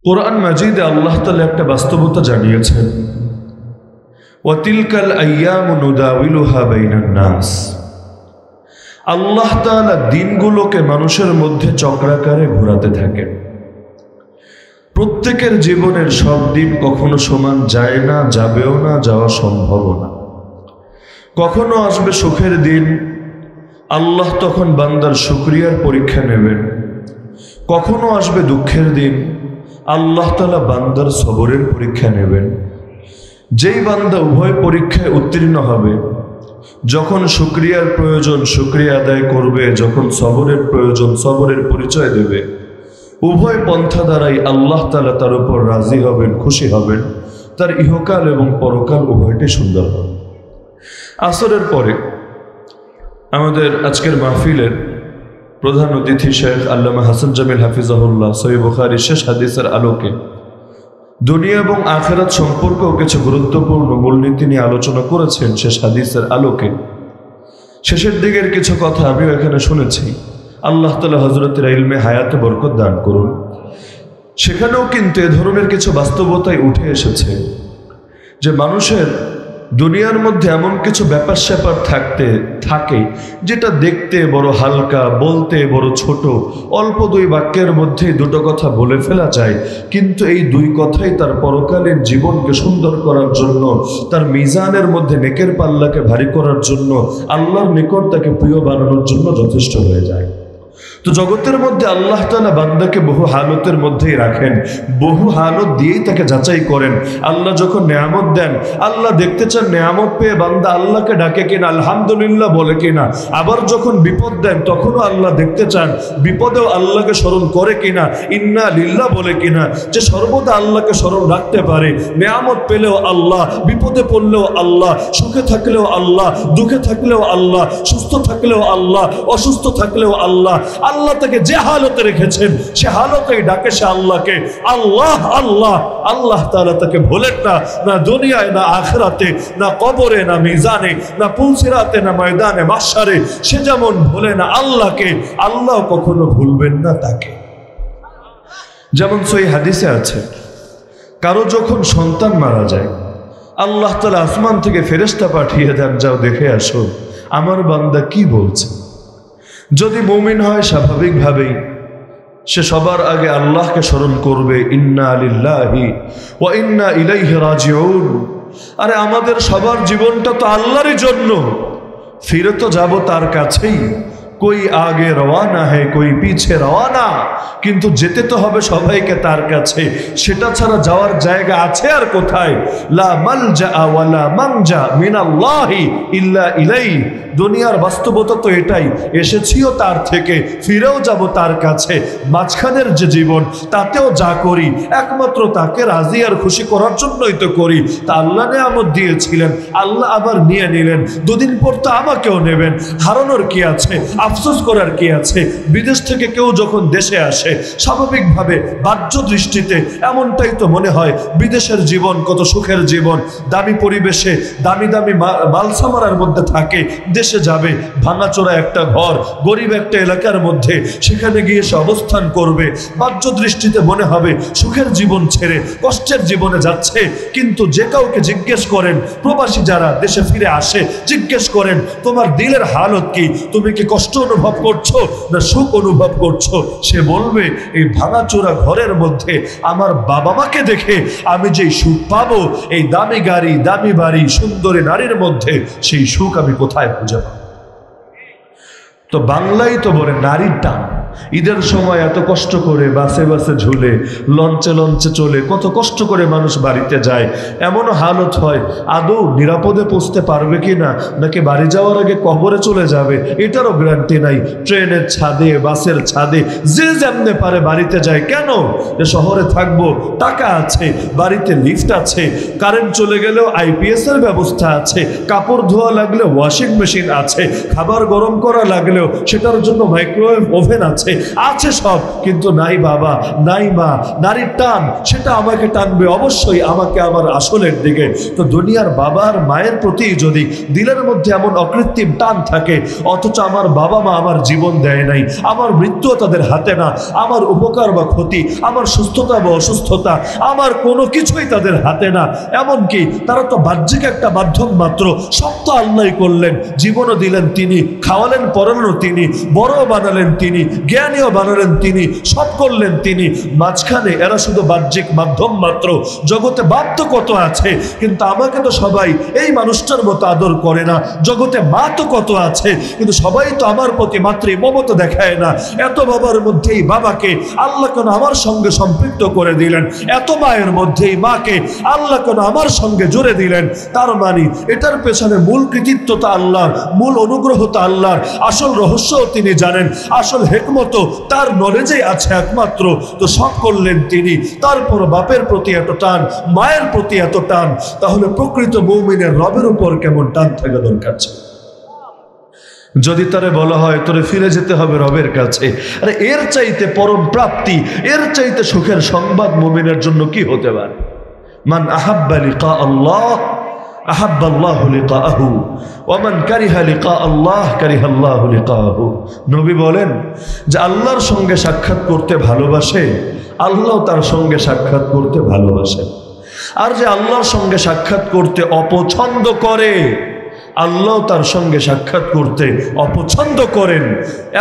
কোরআন মাজিদে আল্লাহ তাআলা একটা বাস্তবতা জানিয়েছেন, ওয়াতিলকাল আইয়ামু নুদাউিলুহা বাইনান নাস। আল্লাহ তাআলা দিনগুলোকে মানুষের মধ্যে চক্রাকারে ঘোরাতে থাকেন। প্রত্যেকের জীবনের সব দিন কখনো সমান যায় না, যাবেও না, যাওয়া সম্ভবও না। কখনো আসবে সুখের দিন, আল্লাহ তখন বান্দার শুকরিয়ার পরীক্ষা নেবেন। কখনো আসবে দুঃখের দিন, আল্লাহ তাআলা বান্দার সবরের পরীক্ষা নেবেন। যেই বান্দা উভয় পরীক্ষায় উত্তীর্ণ হবে, যখন শুকরিয়ার প্রয়োজন শুকরিয়া আদায় করবে, যখন সবরের প্রয়োজন সবরের পরিচয় দেবে, উভয় পন্থা দ্বারাই আল্লাহ তাআলা তার উপর রাজি হবেন, খুশি হবেন। তার ইহকাল এবং পরকাল উভয়টাই সুন্দর হবে। আসরের পরে আমাদের আজকের মাহফিলের প্রধান অতিথি শেখ আল্লামা হাসান জামিল হাফিজাহুল্লাহ সহিহ বুখারীর শেষ হাদিসের আলোকে দুনিয়া এবং আখিরাত সম্পর্কেও কিছু গুরুত্বপূর্ণ মূলনীতি নিয়ে আলোচনা করেছেন। শেষ হাদিসের আলোকে শেষের দিকের কিছু কথা আমিও এখানে শুনেছি। আল্লাহ তাআলা হযরতের ইলমে হায়াতে বরকত দান করুন। সেখানেও কিন্তু এ ধরনের কিছু বাস্তবতায় উঠে এসেছে যে মানুষের দুনিয়ার মধ্যে এমন কিছু ব্যাপার স্যাপার থাকে যেটা দেখতে বড় হালকা, বলতে বড় ছোট, অল্প দুই বাক্যের মধ্যে দুটো কথা বলে ফেলা যায়, কিন্তু এই দুই কথাই তার পরকালীন জীবনকে সুন্দর করার জন্য, তার মিজানের মধ্যে নেকের পাল্লাকে ভারী করার জন্য, আল্লাহর নিকট তাকে প্রিয় বানানোর জন্য যথেষ্ট হয়ে যায়। তো জগতের মধ্যে আল্লাহ তাআলা বান্দাকে বহু হালতের মধ্যেই রাখেন, বহু হালত দিয়েই তাকে যাচাই করেন। আল্লাহ যখন নেয়ামত দেন, আল্লাহ দেখতে চান নেয়ামত পেয়ে বান্দা আল্লাহকে ডাকে কিনা, আলহামদুলিল্লাহ বলে কিনা। আবার যখন বিপদ দেন, তখনও আল্লাহ দেখতে চান বিপদেও আল্লাহকে স্মরণ করে কিনা, ইন্না লিল্লাহ বলে কিনা। যে সর্বদা আল্লাহকে স্মরণ রাখতে পারে, নেয়ামত পেলেও আল্লাহ, বিপদে পড়লেও আল্লাহ, সুখে থাকলেও আল্লাহ, দুঃখে থাকলেও আল্লাহ, সুস্থ থাকলেও আল্লাহ, অসুস্থ থাকলেও আল্লাহ। আল্লাহ তাকে যে হালতে রেখেছেন সে হালতেই ডাকে সে আল্লাহকে আল্লাহ আল্লাহ। আল্লাহ তাআলা তাকে ভোলেন না, না দুনিয়ায়, না আখিরাতে, না কবরে, না মিজানে, না পুলসিরাতে, না ময়দানে মাহশারে। সে যেমন ভোলে না আল্লাহকে, আল্লাহ কখনো ভুলবেন না তাকে। যেমন সহিহ হাদিসে আছে, কারো যখন সন্তান মারা যায়, আল্লাহ তাআলা আসমান থেকে ফেরেশতা পাঠিয়ে দেন, যাও দেখে আসো আমার বান্দা কি বলছে। যদি মুমিন হয়, স্বাভাবিকভাবেই সে সবার আগে আল্লাহকে স্মরণ করবে, ইন্না লিল্লাহি ওয়া ইন্না ইলাইহি রাজিউন। আরে আমাদের সবার জীবনটা তো আল্লাহরই জন্য, ফিরে তো যাব তার কাছেই। कोई आगे रवाना है कोई पीछे रवाना, কিন্তু যেতে তো হবে সবাইকে তার কাছে। সেটা ছাড়া যাওয়ার জায়গা আছে আর কোথায়? লা মালজা ওয়ালা মানজা মিনাল্লাহি ইল্লা ইলাই। দুনিয়ার বাস্তবতা তো এটাই, এসেছিও তার থেকে, ফিরেও যাব তার কাছে। মাঝখানের যে জীবন, তাতেও যা করি একমাত্র তাকে রাজি আর খুশি করার জন্যই তো করি। তা আল্লাহ নেয়ামত দিয়েছিলেন, আল্লাহ আবার নিয়ে নিলেন, দুদিন পর তো আমাকেও নেবেন। হারানোর কি আছে, আফসোস করার কি আছে? বিদেশ থেকে কেউ যখন দেশে আসে, স্বাভাবিকভাবে বাহ্য দৃষ্টিতে এমনটাই তো মনে হয় বিদেশের জীবন কত সুখের জীবন, দামি পরিবেশে দামি দামি মালসামারার মধ্যে থাকে। দেশে যাবে, ভাঙাচোরা একটা ঘর, গরিব একটা এলাকার মধ্যে, সেখানে গিয়ে সে অবস্থান করবে। বাহ্য দৃষ্টিতে মনে হবে সুখের জীবন ছেড়ে কষ্টের জীবনে যাচ্ছে। কিন্তু যে কাউকে জিজ্ঞেস করেন, প্রবাসী যারা দেশে ফিরে আসে, জিজ্ঞেস করেন তোমার দিলের হালত কি, তুমি কি কষ্ট অনুভব করছো না সুখ অনুভব করছো? সে বলবে এই ভাঙাচোরা ঘরের মধ্যে আমার বাবা মাকে দেখে আমি যেই সুখ পাবো, এই দামি গাড়ি, দামি বাড়ি, সুন্দরী নারীর মধ্যে সেই সুখ আমি কোথায় খুঁজে পাবো? তো বাংলায় তো বলে নারীর টান। ঈদের সময় এত কষ্ট করে বাসে বাসে ঝুলে, লঞ্চে লঞ্চে চলে, কত কষ্ট করে মানুষ বাড়িতে যায়। এমনও হালত হয় আদৌ নিরাপদে পৌঁছতে পারবে কি না, নাকি বাড়ি যাওয়ার আগে কবরে চলে যাবে, এটারও গ্যারান্টি নাই। ট্রেনের ছাদে, বাসের ছাদে, যে যেমনে পারে বাড়িতে যায়। কেন? যে শহরে থাকবো, টাকা আছে, বাড়িতে লিফট আছে, কারেন্ট চলে গেলেও আইপিএস এর ব্যবস্থা আছে, কাপড় ধোয়া লাগলে ওয়াশিং মেশিন আছে, খাবার গরম করা লাগলেও সেটার জন্য মাইক্রোওয়েভ ওভেন আছে। আছে, আছে সব, কিন্তু নাই বাবা, নাই মা, নারীর টান সেটা আমাকে টানবে অবশ্যই, আমাকে আমার আসলের দিকে। তো দুনিয়ার বাবার মায়ের প্রতি যদি দিলের মধ্যে এমন অকৃত্রিম টান থাকে, অথচ আমার বাবা মা আমার জীবন দেয় নাই, আমার মৃত্যু তাদের হাতে না, আমার উপকার বা ক্ষতি, আমার সুস্থতা বা অসুস্থতা, আমার কোনো কিছুই তাদের হাতে না। এমনকি তারা তো বাহ্যিক একটা মাধ্যম মাত্র, সব তো আল্লাহ করলেন, জীবনও দিলেন তিনি, খাওয়ালেন পড়ালেন তিনি, বড় বানালেন তিনি, জ্ঞানীও বানালেন তিনি, সব করলেন তিনি। মাঝখানে এরা শুধু বাহ্যিক মাধ্যম মাত্র। জগতে বাপ তো কত আছে, কিন্তু আমাকে তো সবাই এই মানুষটার মতো আদর করে না। জগতে মা তো কত আছে, কিন্তু সবাই তো আমার প্রতি মাতৃ মমতা দেখায় না। এত বাবার মধ্যেই বাবাকে আল্লাহ কেন আমার সঙ্গে সম্পৃক্ত করে দিলেন? এত মায়ের মধ্যেই মাকে আল্লাহ কেন আমার সঙ্গে জুড়ে দিলেন? তার মানে এটার পেছনে মূল কৃতিত্ব তো আল্লাহর, মূল অনুগ্রহ তো আল্লাহর, আসল রহস্য তিনি জানেন, আসল হেকমত তার নলেজে আছে একমাত্র। তো সব করলেন তিনি, তারপর বাপের প্রতি এত টান, মায়ের প্রতি এত টান, তাহলে প্রকৃত মুমিনের রবের উপর কেমন টান থাকা দরকার ছিল? যদি তারে বলা হয় তোরে ফিরে যেতে হবে রবের কাছে, আরে এর চাইতে পরম প্রাপ্তি, এর চাইতে সুখের সংবাদ মুমিনের জন্য কি হতে পারে? মান আহাব্বা লিকা আল্লাহ আহাব্বাল্লাহু লিকাহু ওয়া মান কারিহা লিকা আল্লাহ কারিহাল্লাহু লিকাহু। নবী বলেন যে আল্লাহর সঙ্গে সাক্ষাৎ করতে ভালোবাসে, আল্লাহ তার সঙ্গে সাক্ষাৎ করতে ভালোবাসে। আর যে আল্লাহর সঙ্গে সাক্ষাৎ করতে অপছন্দ করে, আল্লাহ তার সঙ্গে সাক্ষাৎ করতে অপছন্দ করেন।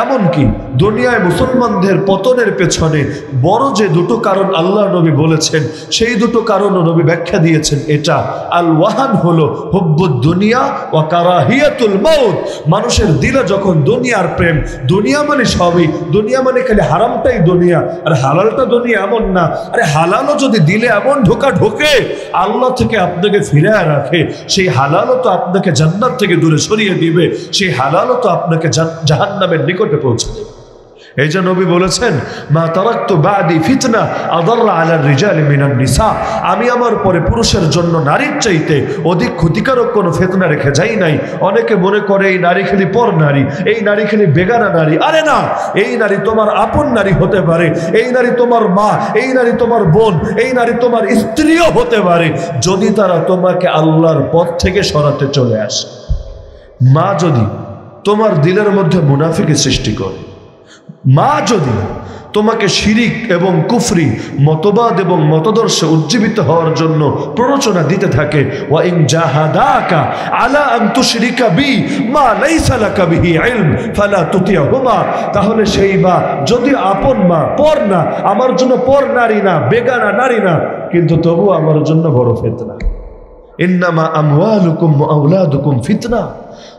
এমনকি দুনিয়ায় মুসলমানদের পতনের পেছনে বড় যে দুটো কারণ আল্লাহ নবী বলেছেন, সেই দুটো কারণও নবী ব্যাখ্যা দিয়েছেন। এটা আল ওয়াহান হলো হুব্বুদ দুনিয়া ওয়া কারাহিয়াতুল মাউত। মানুষের দিলে যখন দুনিয়ার প্রেম, দুনিয়া মানে সবই, দুনিয়া মানে খালি হারামটাই দুনিয়া আর হালালটা দুনিয়া এমন না। আরে হালালও যদি দিলে এমন ঢোকা ঢোকে আল্লাহ থেকে আপনাকে ফিরে রাখে, সেই হালালও তো আপনাকে জান্নাত থেকে দূরে সরিয়ে দিবে, সেই হালালও তো আপনাকে জাহান্নামের নিকটে পৌঁছে দেবে। এই যে নবী বলেছেন মা তারাকতু বাদি ফিতনা আদাররা আলা রিজালি মিনান নিসা, আমি আমার পরে পুরুষের জন্য নারীর চাইতে অধিক ক্ষতিকারক কোনো ফিতনা রেখে যাই নাই। অনেকে মনে করে এই নারী খালি পর নারী, এই নারী খালি বেগানা নারী। আরে না, এই নারী তোমার আপন নারী হতে পারে, এই নারী তোমার মা, এই নারী তোমার বোন, এই নারী তোমার স্ত্রীও হতে পারে, যদি তারা তোমাকে আল্লাহর পথ থেকে সরাতে চলে আসে। মা যদি তোমার দিলের মধ্যে মুনাফিকি সৃষ্টি করে, মা যদি তোমাকে শিরিক এবং কুফরি মতবাদ এবং মতদর্শে উজ্জীবিত হওয়ার জন্য প্ররোচনা দিতে থাকে, ওয়া ইন জাহাদাকা আলা আন তুশরিকা বি মা লাইসা লাকা বিহি ইলম ফালা তুতিহুমা, তাহলে সেই মা যদি আপন মা, পর না, আমার জন্য পর নারী না, বেগানা নারী না, কিন্তু তবু আমার জন্য বড় ফিতনা। ইন্নামা আমওয়ালুকুম ওয়া আওলাদুকুম ফিতনা,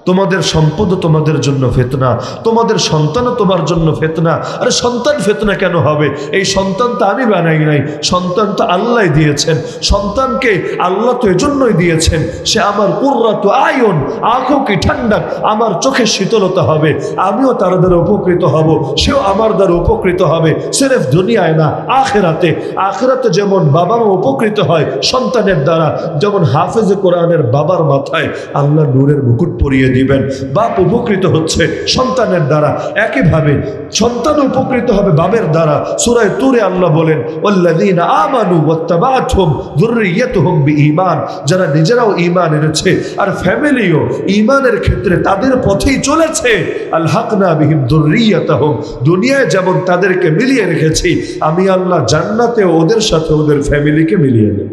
তোমাদের সম্পদ তোমাদের জন্য ফিতনা, তোমাদের সন্তানও তোমার জন্য ফিতনা। আরে সন্তান ফিতনা কেন হবে? এই সন্তান তো আমি বানাই নাই, সন্তান তো আল্লাহ দিয়েছেন। সন্তানকে আল্লাহ তো এজন্যই দিয়েছেন, সে আমার কুররাতু আয়ুন, আঁখও কি ঠান্ডা, আমার চোখের শীতলতা হবে, আমিও তার দ্বারা উপকৃত হব, সেও আমার দ্বারা উপকৃত হবে। সিরেফ দুনিয়ায় না, আখিরাতে। আখিরাতে যেমন বাবা মা উপকৃত হয় সন্তানের দ্বারা, যেমন হাফেজে কোরআনের বাবার মাথায় আল্লাহ নূরের মুকুট পরিয়ে দিবেন, বাপ উপকৃত হচ্ছে সন্তানের দ্বারা, একইভাবে সন্তান উপকৃত হবে বাবের দ্বারা। সূরা তুরে আল্লাহ বলেন ওয়াল্লাযীনা আমানু ওয়াত্তাবা'তুহুম যুররিয়াতুহুম বিঈমান, যারা নিজেরাও ঈমান এনেছে আর ফ্যামিলিও ঈমানের ক্ষেত্রে তাদের পথেই চলেছে, আলহাকনা বিহিম যুররিয়াতাহুম, দুনিয়ায় যেমন তাদেরকে মিলিয়ে রেখেছি, আমি আল্লাহ জান্নাতে ওদের সাথে ওদের ফ্যামিলিকে মিলিয়ে নেব।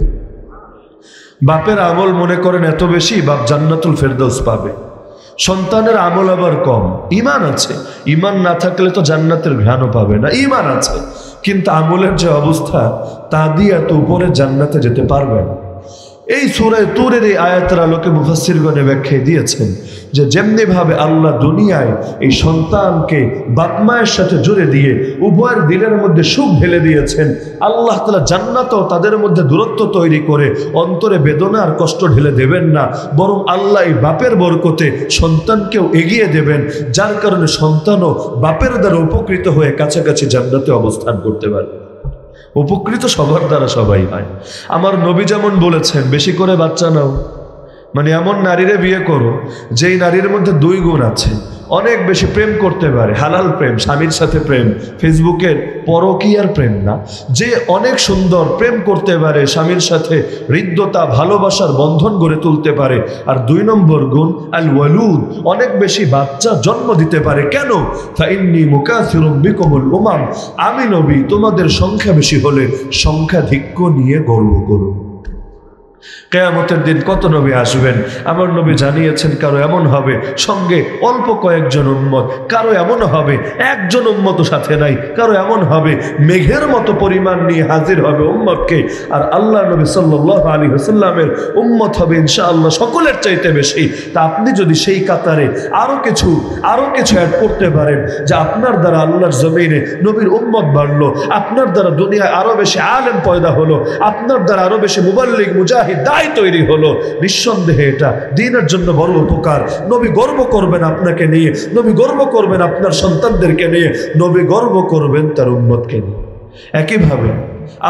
বাপের আমল মনে করেন এত বেশি, বাপ জান্নাতুল ফেরদৌস পাবে। সন্তানের আমল আবার কম, ঈমান আছে, ঈমান না থাকলে তো জান্নাতের ঘ্রাণও পাবে না। ঈমান আছে কিন্তু আমলের যে অবস্থা, তা দিয়ে এত উপরে জান্নাতে যেতে পারবে না। এই সূরা তুরের এই আয়াতের আলোকে মুফাসসিরগণ ব্যাখ্যা দিয়েছেন যে যেমনি ভাবে আল্লাহ দুনিয়ায় এই সন্তানকে বাপ মায়ের সাথে জুড়ে দিয়ে উভয়ের দিলের মধ্যে সুখ ঢেলে দিয়েছেন, আল্লাহ তাআলা জান্নাতেও তাদের মধ্যে দূরত্ব তৈরি করে অন্তরে বেদনা আর কষ্ট ঢেলে দেবেন না, বরং আল্লাহ এই বাপের বরকতে সন্তানকেও এগিয়ে দেবেন, যার কারণে সন্তানও বাপের দ্বারা উপকৃত হয়ে কাছাকাছি জান্নাতে অবস্থান করতে পারে। উপকৃত সবার দ্বারা সবাই হয়। আমার নবী যেমন বলেছেন বেশি করে বাচ্চা নাও, মানে এমন নারীরে বিয়ে করো যেই নারীর মধ্যে দুই গুণ আছে, অনেক বেশি প্রেম করতে পারে, হালাল প্রেম, স্বামীর সাথে প্রেম, ফেসবুকের পরকীয়ার প্রেম না, যে অনেক সুন্দর প্রেম করতে পারে স্বামীর সাথে, হৃদ্যতা ভালোবাসার বন্ধন গড়ে তুলতে পারে। আর 2 নম্বর গুণ আল ওয়ালুদ, অনেক বেশি বাচ্চা জন্ম দিতে পারে। কেন? ফাইন্নী মুকাসিরুম বিকুমুল উমাম, আমি নবী তোমাদের সংখ্যা বেশি হলে সংখ্যাধিক্য নিয়ে গর্ব করব। কিয়ামতের দিন কত নবী আসবেন, আমার নবী জানিয়েছেন কারো এমন হবে সঙ্গে অল্প কয়েকজন উম্মত, কারো এমন হবে একজন উম্মত সাথে নাই, কারো এমন হবে মেঘের মতো পরিমাণ নিয়ে হাজির হবে উম্মতকে। আর আল্লাহ নবী সাল্লাল্লাহু আলাইহি ওয়াসাল্লামের উম্মত হবে ইনশাআল্লাহ সকলের চাইতে বেশি। তা আপনি যদি সেই কাতারে আরো কিছু অ্যাড করতে পারেন, যে আপনার দ্বারা আল্লাহর জমিনে নবীর উম্মত বাড়লো, আপনার দ্বারা দুনিয়ায় আরো বেশি আলেম পয়দা হলো, আপনার দ্বারা আরো বেশি মুবাল্লিগ মুজাহিদ দায় তৈরি হলো, নিঃসন্দেহে এটা দ্বীনের জন্য বড় উপকার। নবী গর্ব করবেন আপনাকে নিয়ে, নবী গর্ব করবেন আপনার সন্তানদেরকে নিয়ে, নবী গর্ব করবেন তার উম্মতকে নিয়ে। একইভাবে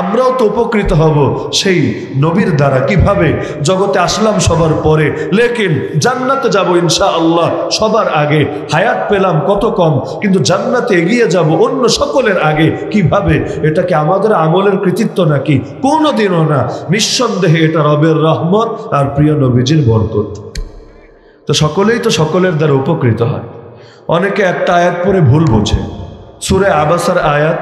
আমরাও তো উপকৃত হব সেই নবীর দ্বারা। কিভাবে? জগতে আসলাম সবার পরে, লেকিন জান্নাতে যাব ইনশাআল্লাহ সবার আগে। হায়াত পেলাম কত কম, কিন্তু জান্নাতে এগিয়ে যাব অন্য সকলের আগে। কিভাবে? এটা কি আমাদের আমলের কৃতিত্ব নাকি? কোনোদিনও না। নিঃসন্দেহে এটা রবের রহমত আর প্রিয় নবীজির বরকত। তো সকলেই তো সকলের দ্বারা উপকৃত হয়। অনেকে একটা আয়াত পড়ে ভুল বোঝে, সূরা আবাসার আয়াত,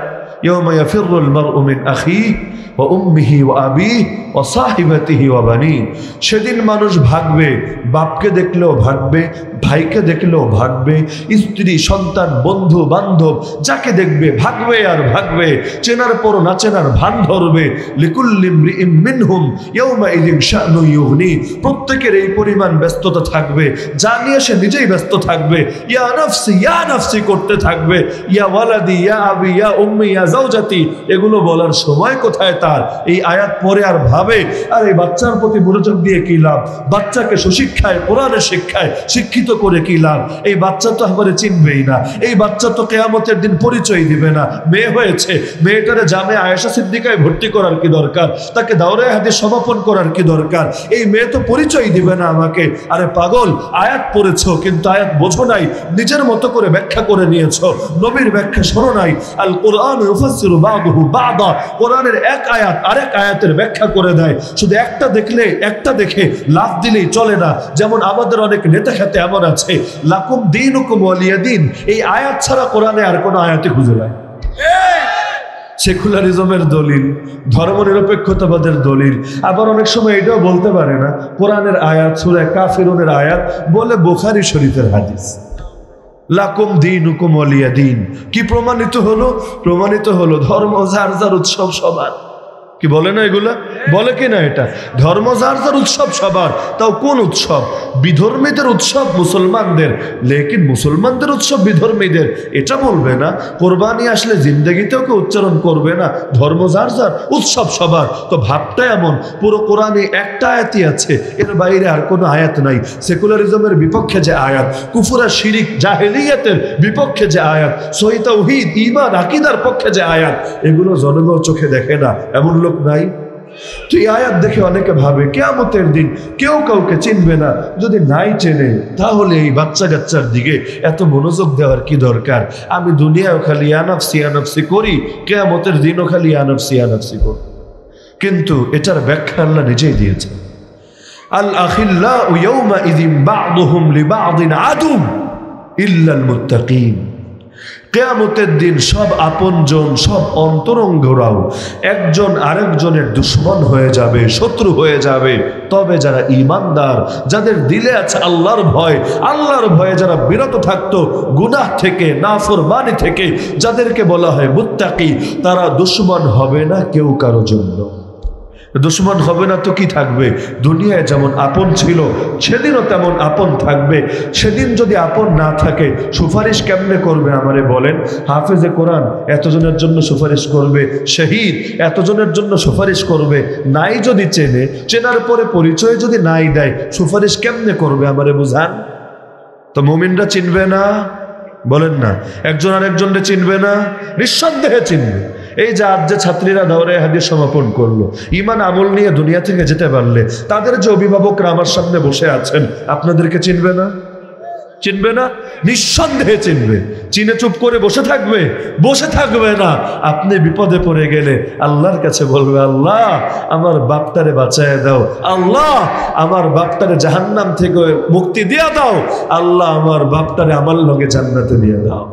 يوم يفر المرء من أخيه وأمه وأبيه وصاحبته وبنيه। সেদিন মানুষ ভাগবে, বাপকে দেখলেও ভাগবে, ভাইকে দেখলেও ভাগবে, স্ত্রী সন্তান বন্ধু বান্ধব যাকে দেখবে ভাগবে আর ভাগবে। চেনার পর না চেনার ভান ধরবে। লিকুল্লি ইমরিইম মিনহুম ইয়াওমাইযিন শা'নুন ইউগনি, প্রত্যেকের এই পরিমাণ ব্যস্ততা থাকবে, যা নিয়ে সে নিজেই ব্যস্ত থাকবে। ইয়া নাফসি করতে থাকবে, ইয়া ওয়ালাদি ইয়া আবি ইয়া উম্মি ইয়া জাওজাতি, এগুলো বলার সময় কোথায় তার? এই আয়াত পড়ে আর ভাবে, আর এই বাচ্চার প্রতি মনোযোগ দিয়ে কি লাভ? বাচ্চাকে সুশিক্ষায় কোরআনের শিক্ষায় শিক্ষিত করে কি লাভ? এই বাচ্চা তো আমারে চিনবেই না, এই বাচ্চা তো কিয়ামতের দিন পরিচয় দিবে না। মেয়ে হয়েছে, মেয়েটারে জামে আয়েশা সিদ্দিকায় ভর্তি করার কি দরকার? তাকে দাওরায়ে হাদিস সমাপন করার কি দরকার? এই মেয়ে তো পরিচয় দিবে না আমাকে। আরে পাগল, আয়াত পড়েছো কিন্তু আয়াত বোঝো নাই, নিজের মতো করে ব্যাখ্যা করে নিয়েছো, নবীর ব্যাখ্যা শোনো নাই। আল কোরআন ইউফাসসিরু বা'দুহু বা'দা, কোরআনের এক আয়াত আরেক আয়াতের ব্যাখ্যা করে দেয়। শুধু একটা দেখলে, একটা দেখে লাফ দিলেই চলে না। যেমন আমাদের অনেক নেতা খেতে এমন আছে, লাকুম দীনুকুম ওয়ালিয়া দীন, এই আয়াত ছাড়া কোরআনে আর কোনো আয়াতে খুঁজে নাই। সেকুলারিজমের দলিল, ধর্মনিরপেক্ষতাবাদের দলিল। আবার অনেক সময় এটাও বলতে পারে না কোরআনের আয়াত, সূরা কাফিরুনের আয়াত, বলে বুখারী শরীফের হাদিস। লাকুম দীনুকুম ওয়ালিয়া দীন কি প্রমাণিত হলো? প্রমাণিত হলো ধর্ম যার যার উৎসব সবার। কি বলে না এগুলা? বলে কি না? এটা ধর্ম যার যার উৎসব সবার। তাও কোন উৎসব? বিধর্মীদের উৎসব মুসলমানদের, লেকিন মুসলমানদের উৎসব বিধর্মীদের এটা বলবে না। কোরবানি আসলে জিন্দেগিতেও কেউ উচ্চারণ করবে না ধর্ম যার যার, উৎসব সবার। তো ভাবটা এমন, পুরো কোরআনে একটা আয়াতই আছে, এর বাইরে আর কোনো আয়াত নাই। সেকুলারিজমের বিপক্ষে যে আয়াত, কুফর আর শিরিক জাহেলিয়াতের বিপক্ষে যে আয়াত, সহিহ তাওহীদ ঈমান আকীদার পক্ষে যে আয়াত, এগুলো জনগণ চোখে দেখে না, এমন লোক নাই? তো এই আয়াত দেখে অনেকে ভাবে কিয়ামতের দিন কেউ কাউকে চিনবে না। যদি নাই চেনে তাহলে এই বাচ্চা কাচ্চার দিকে এত মনোযোগ দেওয়ার কি দরকার? আমি দুনিয়াও খালি আনাফসি করি, কিয়ামতের দিনও খালি আনাফসি করি। কিন্তু এটার ব্যাখ্যা আল্লাহ নিজেই দিয়েছেন। আল আখিল্লাউ ইয়াওমাইযিন বা'দুহুম লিবা'দিন আদু ইল্লাল মুত্তাকিন। কিয়ামতের দিন সব আপনজন, সব অন্তরঙ্গরাও একজন আরেকজনের দুশমন হয়ে যাবে, শত্রু হয়ে যাবে। তবে যারা ঈমানদার, যাদের দিলে আছে আল্লাহর ভয়, আল্লাহর ভয়ে যারা বিরত থাকতো গুনাহ থেকে, নাফরমানি থেকে, যাদেরকে বলা হয় মুত্তাকি, তারা দুশমন হবে না কেউ কারো জন্য। দুশমন হবে না তো কি থাকবে? দুনিয়ায় যেমন আপন ছিল সেদিনও তেমন আপন থাকবে। সেদিন যদি আপন না থাকে সুপারিশ কেমনে করবে আমারে বলেন? হাফেজে কোরআন এতজনের জন্য সুপারিশ করবে, শহীদ এতজনের জন্য সুপারিশ করবে। নাই যদি চেনে, চেনার পরে পরিচয় যদি নাই দেয়, সুপারিশ কেমনে করবে আমারে বুঝান? তো মুমিনরা চিনবে না? বলেন না, একজন আরেকজনকে চিনবে না? নিঃসন্দেহে চিনবে। এই যে আজ যে ছাত্রীরা দাওরায়ে হাদিস সমাপন করলো, ঈমান আমল নিয়ে দুনিয়া থেকে যেতে পারলে, তাদের যে অভিভাবকরা আমার সামনে বসে আছেন আপনাদেরকে চিনবে না? চিনবে না? নিঃসন্দেহে চিনবে। চিনে চুপ করে বসে থাকবে? বসে থাকবে না। আপনি বিপদে পড়ে গেলে আল্লাহর কাছে বলবে, আল্লাহ আমার বাপটারে বাঁচায় দাও, আল্লাহ আমার বাপটারে জাহান্নাম থেকে মুক্তি দিয়ে দাও, আল্লাহ আমার বাপটারে আমার লগে জান্নাতে দিয়ে দাও।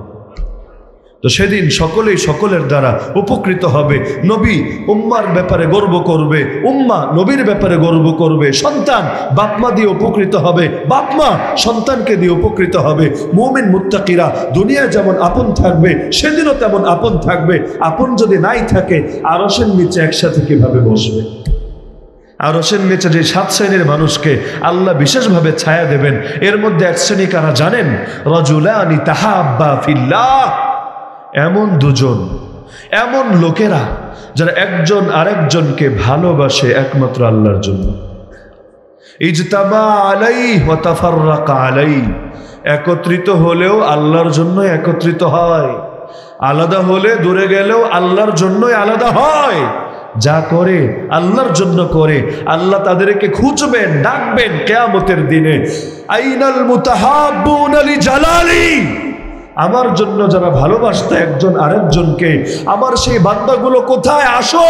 তো সেদিন সকলেই সকলের দ্বারা উপকৃত হবে। নবী উম্মার ব্যাপারে গর্ব করবে, উম্মা নবীর ব্যাপারে গর্ব করবে। সন্তান বাপমা দিয়ে উপকৃত হবে, বাপমা সন্তানকে দিয়ে উপকৃত হবে। মুমিন মুত্তাকিরা দুনিয়ায় যেমন আপন থাকবে, সেদিনও তেমন আপন থাকবে। আপন যদি নাই থাকে, আরশের নিচে একসাথে কিভাবে বসবে? আরশের নিচে যে 7 শ্রেণীর মানুষকে আল্লাহ বিশেষভাবে ছায়া দেবেন, এর মধ্যে এক শ্রেণী কারা জানেন? রাজুলানি তাহাব্বা ফিল্লাহ। এমন দুজন, এমন লোকেরা যারা একজন আরেকজনকে ভালোবাসে একমাত্র আল্লাহর জন্য। ইজতামা আলাইহি ওয়া তাফাররাকা আলাইহি। একত্রিত হলেও আল্লাহর জন্য একত্রিত হয়, আলাদা হলে দূরে গেলেও আল্লাহর জন্যই আলাদা হয়। যা করে আল্লাহর জন্য করে। আল্লাহ তাদেরকে খুঁজবেন, ডাকবেন কিয়ামতের দিনে, আইনাল মুতাহাব্বুনা লিজালালি। আমার জন্য যারা ভালোবাসতে একজন আরেকজনকে, আমার সেই বান্দাগুলো কোথায়? আসো।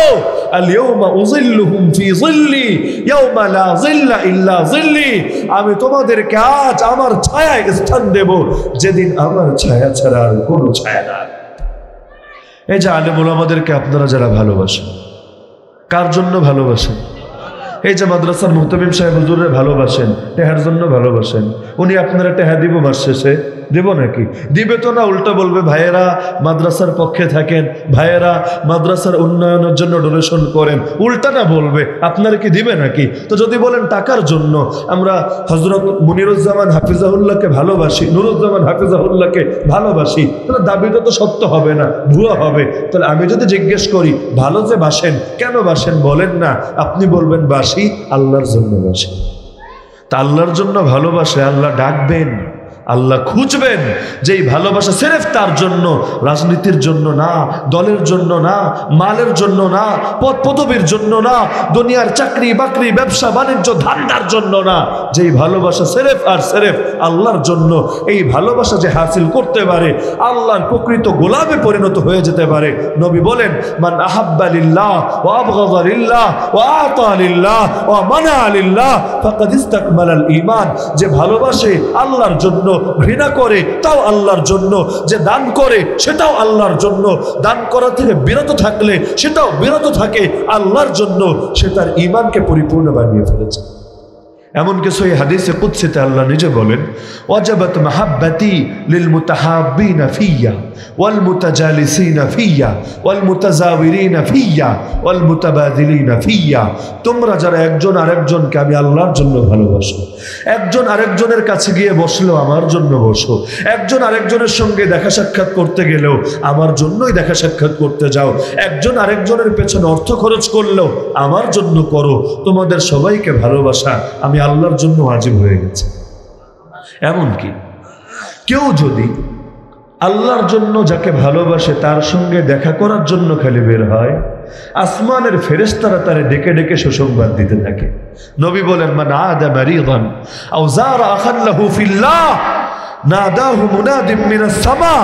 আল ইয়াউমা উযিল্লুহুম ফি যিল্লি ইয়াউমা লা যিল্লা ইল্লা যিল্লি। আমি তোমাদেরকে আজ আমার ছায়ায় স্থান দেব, যেদিন আমার ছায়া ছাড়া আর কোনো ছায়া নাই। এই যে আলেম ওলামাদেরকে আপনারা যারা ভালোবাসেন, কার জন্য ভালোবাসেন? এই যে মাদ্রাসার মুহতামিম সাহেব হুজুরে ভালোবাসেন, টেহার জন্য ভালোবাসেন। উনি আপনারা টেহা দিব মাস শেষে? দেব নাকি? দিবে তো না, উল্টা বলবে ভাইয়েরা মাদ্রাসার পক্ষে থাকেন, ভাইয়েরা মাদ্রাসার উন্নয়নের জন্য ডোনেশন করেন, উল্টা না বলবে। আপনারা কি দিবে নাকি? তো যদি বলেন টাকার জন্য, আমরা হযরত মুনিরুজ্জামান হাফিজাহুল্লাহকে ভালোবাসি, নুরুজ্জামান হাফিজাহুল্লাহকে ভালোবাসি, তাহলে দাবিটা তো সত্য হবে না, ভুয়া হবে। তাহলে আমি যদি জিজ্ঞেস করি ভালো যে বাসেন, কেন বাসেন বলেন না, আপনি বলবেন বাসি আল্লাহর জন্য বাসি। তা আল্লাহর জন্য ভালোবাসে আল্লাহ ডাকবেন, আল্লাহ খুঁজবেন। যেই ভালোবাসা সিরেফ তার জন্য, রাজনীতির জন্য না, দলের জন্য না, মালের জন্য না, পদ পদবীর জন্য না, দুনিয়ার চাকরি বাকরি ব্যবসা বাণিজ্য ধান্দার জন্য না। যেই ভালোবাসা সিরেফ আর সিরেফ আল্লাহর জন্য, এই ভালোবাসা যে হাসিল করতে পারে, আল্লাহর প্রকৃত গোলামে পরিণত হয়ে যেতে পারে। নবী বলেন, মান আহাব্বা লিল্লাহ ওয়া আবগাযা লিল্লাহ ওয়া আতা লিল্লাহ ওয়া মানা লিল্লাহ ফাকাদ ইসতাকমালাল ঈমান। যে ভালোবাসে আল্লাহর জন্য, ঘৃণা করে তাও আল্লাহর জন্য, যে দান করে সেটাও আল্লাহর জন্য, দান করা থেকে বিরত থাকলে সেটাও বিরত থাকে আল্লাহর জন্য, সে তার ঈমানকে পরিপূর্ণ বানিয়ে ফেলেছে। এমন কিছু এই হাদিসে কুদসিতে আল্লাহ নিজে বলেন, ওয়াজাবাত মাহাব্বাতি লিল মুতাহাব্বিনা ফিয়া ওয়াল মুতাজালিসিনা ফিয়া ওয়াল মুতাজাওয়িরিনা ফিয়া ওয়াল মুতাবাদিলিনা ফিয়া। তোমরা যারা একজন আরেকজনকে, আমি আল্লাহর জন্য ভালোবাসো, একজন আরেকজনের কাছে গিয়ে বসলেও আমার জন্য বসো, একজন আরেকজনের সঙ্গে দেখা সাক্ষাৎ করতে গেলেও আমার জন্যই দেখা সাক্ষাৎ করতে যাও, একজন আরেকজনের পেছনে অর্থ খরচ করলেও আমার জন্য করো। তোমাদের সবাইকে ভালোবাসা আমি আল্লাহর জন্য ওয়াজিব হয়ে গেছে। এমনকি কেউ যদি আল্লাহর জন্য যাকে ভালোবাসে তার সঙ্গে দেখা করার জন্য খালি বের হয়, আসমানের ফেরেশতারা তারে ডেকে ডেকে সুসংবাদ দিতে থাকে। নবী বলেন, মান আদা মারিদান আও যারা আখান লাহু ফিল্লাহ নাদাহু মুনাদিম মিনাস সামা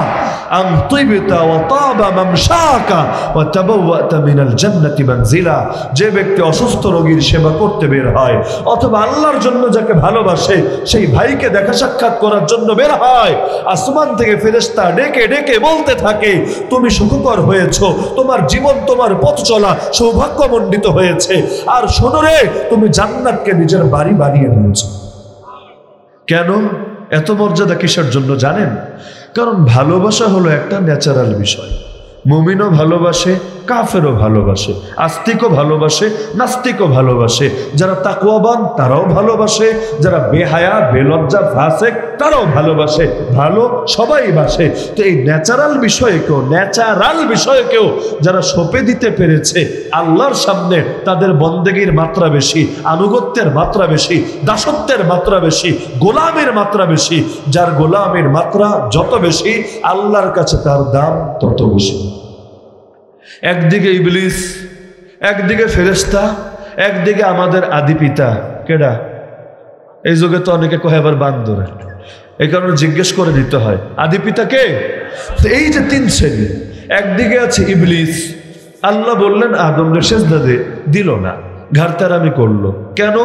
আন তিবতা ওয়া তাবা মামশাকা ওয়া তাবাওয়াতা মিনাল জান্নাতি মানজিলা। যে ব্যক্তি অসুস্থ রোগীর সেবা করতে বের হয়, অথবা আল্লাহর জন্য যাকে ভালোবাসে সেই ভাইকে দেখা সাক্ষাৎ করার জন্য বের হয়, আসমান থেকে ফেরেশতা ডেকে ডেকে বলতে থাকে, তুমি সুখকর হয়েছো, তোমার জীবন তোমার পথ চলা সৌভাগ্যমণ্ডিত হয়েছে, আর শোনো রে, তুমি জান্নাতকে নিজের বাড়ি বানিয়ে নিয়েছো। কেন এত মর্যাদা কিসের জন্য জানেন? কারণ ভালোবাসা হলো একটা ন্যাচারাল বিষয়। মুমিনও ভালোবাসে, কাফেরও ভালোবাসে, আস্তিকও ভালোবাসে, নাস্তিকও ভালোবাসে, যারা তাকওয়াবান তারাও ভালোবাসে, যারা বেহায়া বেলজ্জা ফাসেক তারাও ভালোবাসে, ভালো সবাই বাসে। তো এই ন্যাচারাল বিষয়কেও যারা সঁপে দিতে পেরেছে আল্লাহর সামনে, তাদের বন্দেগীর মাত্রা বেশি, আনুগত্যের মাত্রা বেশি, দাসত্বের মাত্রা বেশি, গোলামের মাত্রা বেশি। যার গোলামের মাত্রা যত বেশি, আল্লাহর কাছে তার দাম তত বেশি। একদিকে ইবলিস, একদিকে ফেরেশতা, একদিকে আমাদের আদি পিতা কেডা? এই যুগে তো অনেকে কহে আবার বান্দর। এই কারণে জিজ্ঞেস করে দিতে হয় আদি পিতা কে। তো এই যে তিন শ্রেণী, একদিকে আছে ইবলিস, আল্লাহ বললেন আদমকে সেজদা দে, দিল না, ঘাড়তারামি করলো। কেন?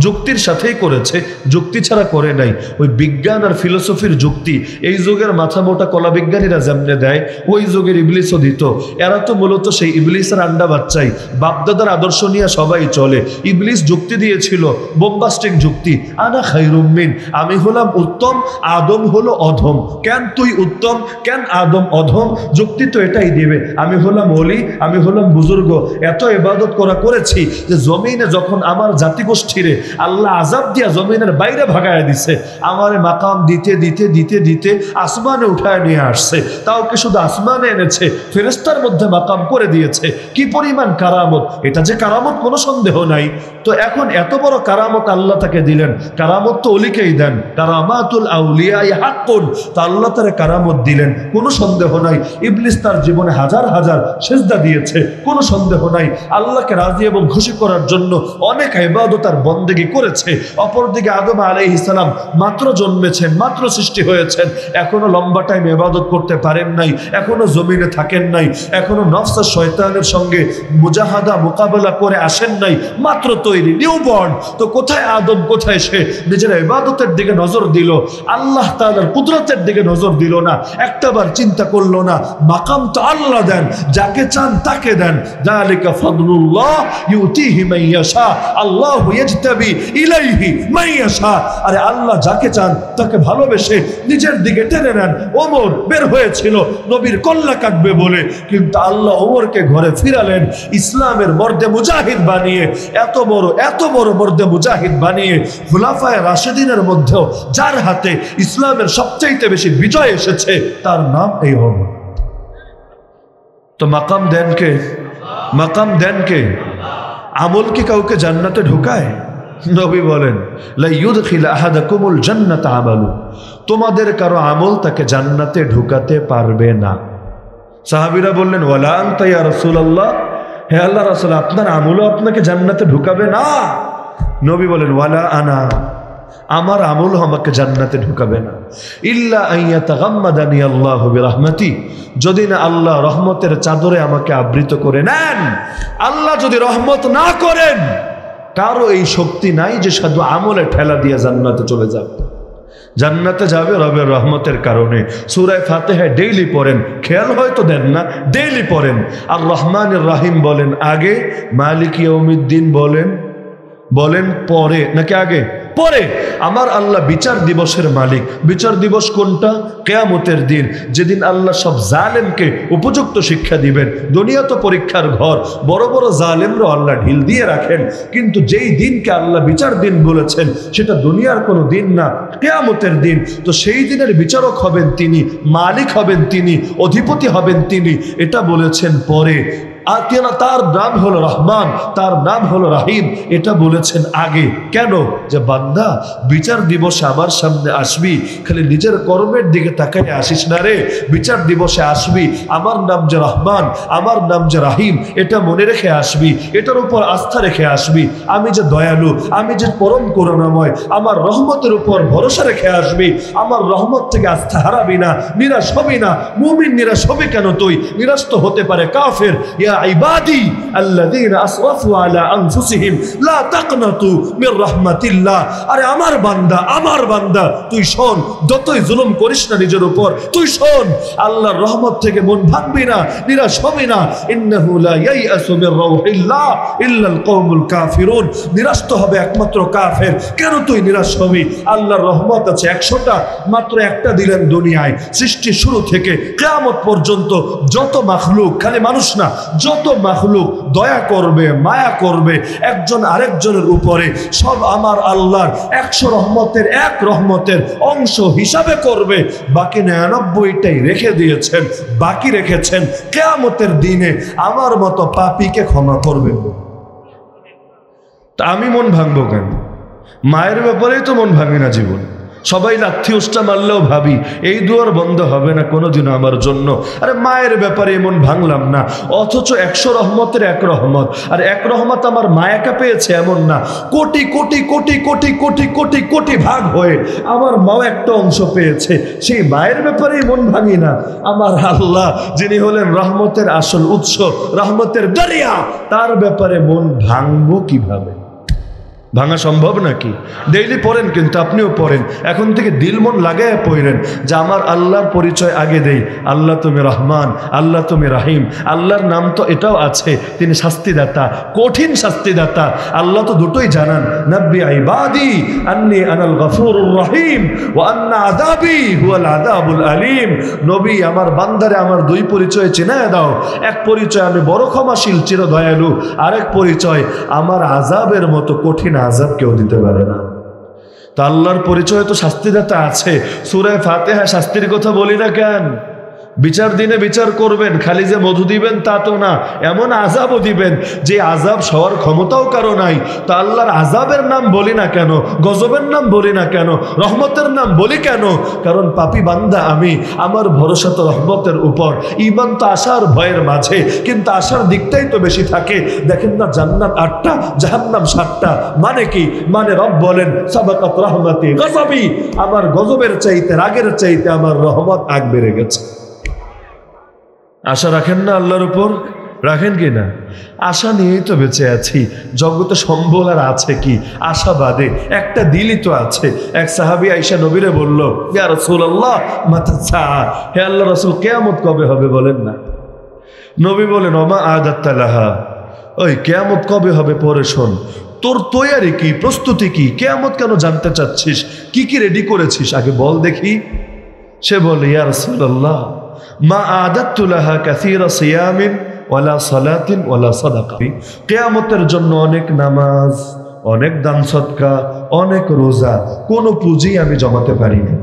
যুক্তির সাথেই করেছে, যুক্তি ছাড়া করে নাই। ওই বিজ্ঞান আর ফিলোসফির যুক্তি এই যুগের মাথা মোটা কলা বিজ্ঞানীরা যেমনে দেয়, ওই যুগের ইবলিসও দিত। এরা তো মূলত সেই ইবলিসের আন্ডা বাচ্চাই, বাপদাদার আদর্শ নিয়ে সবাই চলে। ইবলিস যুক্তি দিয়েছিল বোম্বাস্টিক যুক্তি, আনা খায়রুম মিন, আমি হলাম উত্তম, আদম হলো অধম। কেন তুই উত্তম, কেন আদম অধম? যুক্তি তো এটাই দিবে। আমি হলাম ওলি, আমি হলাম বুজুর্গ, এত ইবাদত করেছি যে জমিনে যখন আমার জাতিগোষ্ঠীরে আল্লাহ আযাব দিয়া জমিনের বাইরে ভাগায় দিছে, আমারে মাকাম দিতে দিতে দিতে দিতে আসমানে উঠায় নিয়ে আসছে। তাও কি শুধু আসমানে এনেছে, ফেরেশতার মধ্যে মাকাম করে দিয়েছে। কি পরিমাণ কারামত! এটা যে কারামত কোনো সন্দেহ নাই। তো এখন এত বড় কারামত আল্লাহ তাকে দিলেন, কারামত তো ওলিকেই দেন, কারামাতুল আউলিয়া হাক্কুন। তা আল্লাহ তারে কারামত দিলেন, কোনো সন্দেহ নাই। ইবলিস তার জীবনে হাজার হাজার সেজদা দিয়েছে, কোনো সন্দেহ নাই। আল্লাহকে রাজি এবং খুশি করার জন্য অনেক ইবাদত আর বন্দেগী করেছে। অপরদিকে আদম আলাইহিস সালাম মাত্র জন্মেছেন, মাত্র সৃষ্টি হয়েছেন, এখনো লম্বা টাইম ইবাদত করতে পারেন নাই, এখনো জমিনে থাকেন নাই, এখনো নফস আর শয়তানের সঙ্গে মুজাহাদা মোকাবেলা করে আসেন নাই, মাত্র তৈরি, নিউবর্ন। তো কোথায় আদম, কোথায় সে? নিজের ইবাদতের দিকে নজর দিল, আল্লাহ তাআলার কুদরতের দিকে নজর দিল না, একটাবার চিন্তা করলো না। মাকাম তো আল্লাহ দেন, যাকে চান তাকে দেন। যালিকা ফাদলুল্লাহ ইউতিহি মান ইয়াশা, আল্লাহু ইয়াজতাবি ইলাইহি মান ইয়াশা। আরে আল্লাহ যাকে চান তাকে ভালোবেসে নিজের দিকে টেনে নেন। ওমর বের হয়েছিল নবীর কল্লা কাটবে বলে, কিন্তু আল্লাহ ওমরকে ঘরে ফিরালেন, ইসলামের মর্দে মুজাহিদ বানিয়ে, এত বড় মর্দে মুজাহিদ বানিয়ে খুলাফায়ে রাশিদিনের মধ্যেও যার হাতে ইসলামের সবচাইতে বেশি বিজয় এসেছে তার নাম এই ওমর। তো মাকাম দেন কে? মাকাম দেন কে? আমল কি কাউকে জান্নাতে ঢুকায়? নবী বলেন লা ইউদখিল আহাদাকুমুল জান্নাত আমালু, তোমাদের কারো আমল তাকে জান্নাতে ঢুকাতে পারবে না। সাহাবীরা বললেন ওয়ালা আনতা ইয়া রাসূলুল্লাহ, হে আল্লাহর রাসূল আপনার আমলও আপনাকে জান্নাতে ঢুকাবে না? নবী বলেন ওয়ালা আনা, আমার আমল আমাকে জান্নাতে ঢুকাবে না। ইল্লা আইয়াতাগাম্মাদানি আল্লাহু বিরহমাতি, যদি না আল্লাহ রহমতের চাদরে আমাকে আবৃত করে নেন। আল্লাহ যদি রহমত না করেন, কারো এই শক্তি নাই যে শুধু আমলে ঠেলা দিয়ে জান্নাতে চলে যাবে। জান্নাতে যাবে রবের রহমতের কারণে। সূরা ফাতিহা ডেইলি পড়েন, খেয়াল হয়তো দেন না, ডেইলি পড়েন। আর রহমানির রহিম বলেন আগে, মালিক ইয়াউমিদ্দিন বলেন পরে, নাকি আগে? পরে। আমার আল্লাহ বিচার দিবসের মালিক। বিচার দিবস কোনটা? কিয়ামতের দিন, যেদিন আল্লাহ সব জালেমকে উপযুক্ত শিক্ষা দিবেন। দুনিয়া তো পরীক্ষার ঘর, বড় বড় জালেমরা আল্লাহ ঢিল দিয়ে রাখেন, কিন্তু যেই দিনকে আল্লাহ বিচার দিন বলেছেন সেটা দুনিয়ার কোনো দিন না, কিয়ামতের দিন। তো সেই দিনের বিচারক হবেন তিনি, মালিক হবেন তিনি, অধিপতি হবেন তিনি, এটা বলেছেন পরে। আর তার নাম হলো রহমান, তার নাম হলো রাহিম, এটা বলেছেন আগে। কেন? যে বান্দা বিচার দিবসে আমার সামনে আসবি, খালি নিজের কর্মের দিকে তাকাই আসিস না রে। বিচার দিবসে আসবি, আমার নাম যে রহমান, আমার নাম যে রাহিম, এটা মনে রেখে আসবি, এটার উপর আস্থা রেখে আসবি। আমি যে দয়ালু, আমি যে পরম করুণাময়, আমার রহমতের উপর ভরসা রেখে আসবি। আমার রহমত থেকে আস্থা হারাবি না, নিরাশ হবি না। মুমিন নিরাশ হবে কেন? তুই নিরাশ তো হতে পারে কাফের। ইয়া ইবাদি আল্লাযীনা আসরাফু আলা আনফুসিহিম লা তাকনাতু মির রাহমাতিল্লাহ। আরে আমার বান্দা তুই শোন, যতই জুলুম করিস না নিজের উপর, তুই শোন, আল্লাহর রহমত থেকে মন ভাঙবি না, নিরাশ হবি না। ইন্নাহু লা ইয়াইয়াসু মির রাউহিল্লাহ ইল্লাল কওমুল কাফিরুন। নিরাশ তো হবে একমাত্র কাফের। কেন তুই নিরাশ হবি? আল্লাহর রহমত আছে 100টা, মাত্র একটা দিলেন দুনিয়ায়। সৃষ্টি শুরু থেকে কিয়ামত পর্যন্ত যত মাখলুক, খালি মানুষ না, যত মাখলুক দয়া করবে, মায়া করবে একজন আরেকজনের উপরে, সব আমার আল্লাহর 100 রহমতের এক রহমতের অংশ হিসাবে করবে। বাকি 99টাই রেখে দিয়েছেন, বাকি রেখেছেন কিয়ামতের দিনে আমার মতো পাপীকে ক্ষমা করবেন। তা আমি মন ভাঙবো কেন? মায়ের ব্যাপারেই তো মন ভাঙে না জীবন। সবাই লাথি উষ্টা মারলেও ভাবি এই দুয়ার বন্ধ হবে না কোনোদিনও আমার জন্য। আরে মায়ের ব্যাপারে এমন ভাঙলাম না, অথচ 100 রহমতের 1 রহমত, আর 1 রহমত আমার মায়াকে পেয়েছে এমন না, কোটি কোটি কোটি কোটি কোটি কোটি কোটি ভাগ হয়ে আমার মাও একটা অংশ পেয়েছে। সেই মায়ের ব্যাপারে মন ভাঙি না, আমার আল্লাহ যিনি হলেন রহমতের আসল উৎস, রহমতের দরিয়া, তার ব্যাপারে মন ভাঙবো কিভাবে? ভাঙা সম্ভব নাকি? ডেইলি পড়েন, কিন্তু আপনিও পড়েন, এখন থেকে দিল মন লাগায় পড়েন যে আমার আল্লাহর পরিচয় আগে দেই। আল্লাহ তুমি রহমান, আল্লাহ তুমি রাহিম। আল্লাহর নাম তো এটাও আছে, তিনি শাস্তিদাতা, কঠিন শাস্তিদাতা। আল্লাহ তো দুটোই জানান, নাব্বি ইবাদি আন্নী আনাল গফুরুর রহিম ওয়া আন্না আযাবি হুয়াল আযাবুল আলীম। নবী, আমার বান্দারে আমার 2 পরিচয় চেনায় দাও। এক পরিচয় আমি বড় ক্ষমাশীল, চির দয়ালু, আরেক পরিচয় আমার আযাবের মতো কঠিন আযাব কেউ দিতে পারে না। তা আল্লাহর পরিচয় তো শাস্তিদাতা আছে। সূরা ফাতিহা শাস্তির কথা বলি না কেন? বিচার দিনে বিচার করবেন, খালি যে মধু দিবেন তা তো না, এমন আযাবও দিবেন যে আযাব সওয়ার ক্ষমতাও কারো নাই। তা আল্লাহর আযাবের নাম বলি না কেন, গজবের নাম বলি না কেন, রহমতের নাম বলি কেন? কারণ পাপী বান্দা আমি, আমার ভরসা তো রহমতের উপর। ঈমান তো আশার ভয়ের মাঝে, কিন্তু আশার দিকটাই তো বেশি থাকে। দেখেন না, জান্নাত 8টা, জাহান্নাম 7টা। মানে কি? মানে রব বলেন সাবাকাত রাহমাতি গজবি, আমার গজবের চাইতে, রাগের চাইতে আমার রহমত আগ বেড়ে গেছে। আশা রাখেন না আল্লাহর উপর? রাখেন কি না? আশা নিয়েই তো বেঁচে আছি। জগতে সম্বল আর আছে কি আশাবাদে? একটা দিলই তো আছে। এক সাহাবী আয়েশা নবীরে বলল, ইয়া রাসূলুল্লাহ মাতা সাআ, হে আল্লাহ রাসূল, কিয়ামত কবে হবে বলেন না। নবী বলেন, ওমা আদাত্তা লাহা, ওই কিয়ামত কবে হবে পরে শোন। তোর তৈয়ারি কি, প্রস্তুতি কি? কিয়ামত কেন জানতে চাচ্ছিস? কি কি রেডি করেছিস আগে বল দেখি। সে বলে, ইয়া রাসূলুল্লাহ মা আদাত্তু লাহা কাসীরা সিয়ামিন ওয়ালা সালাতিন ওয়ালা সাদাকা। কিয়ামতের জন্য অনেক নামাজ, অনেক দান সদকা, অনেক রোজা, কোনো পুঁজি আমি জমাতে পারি না,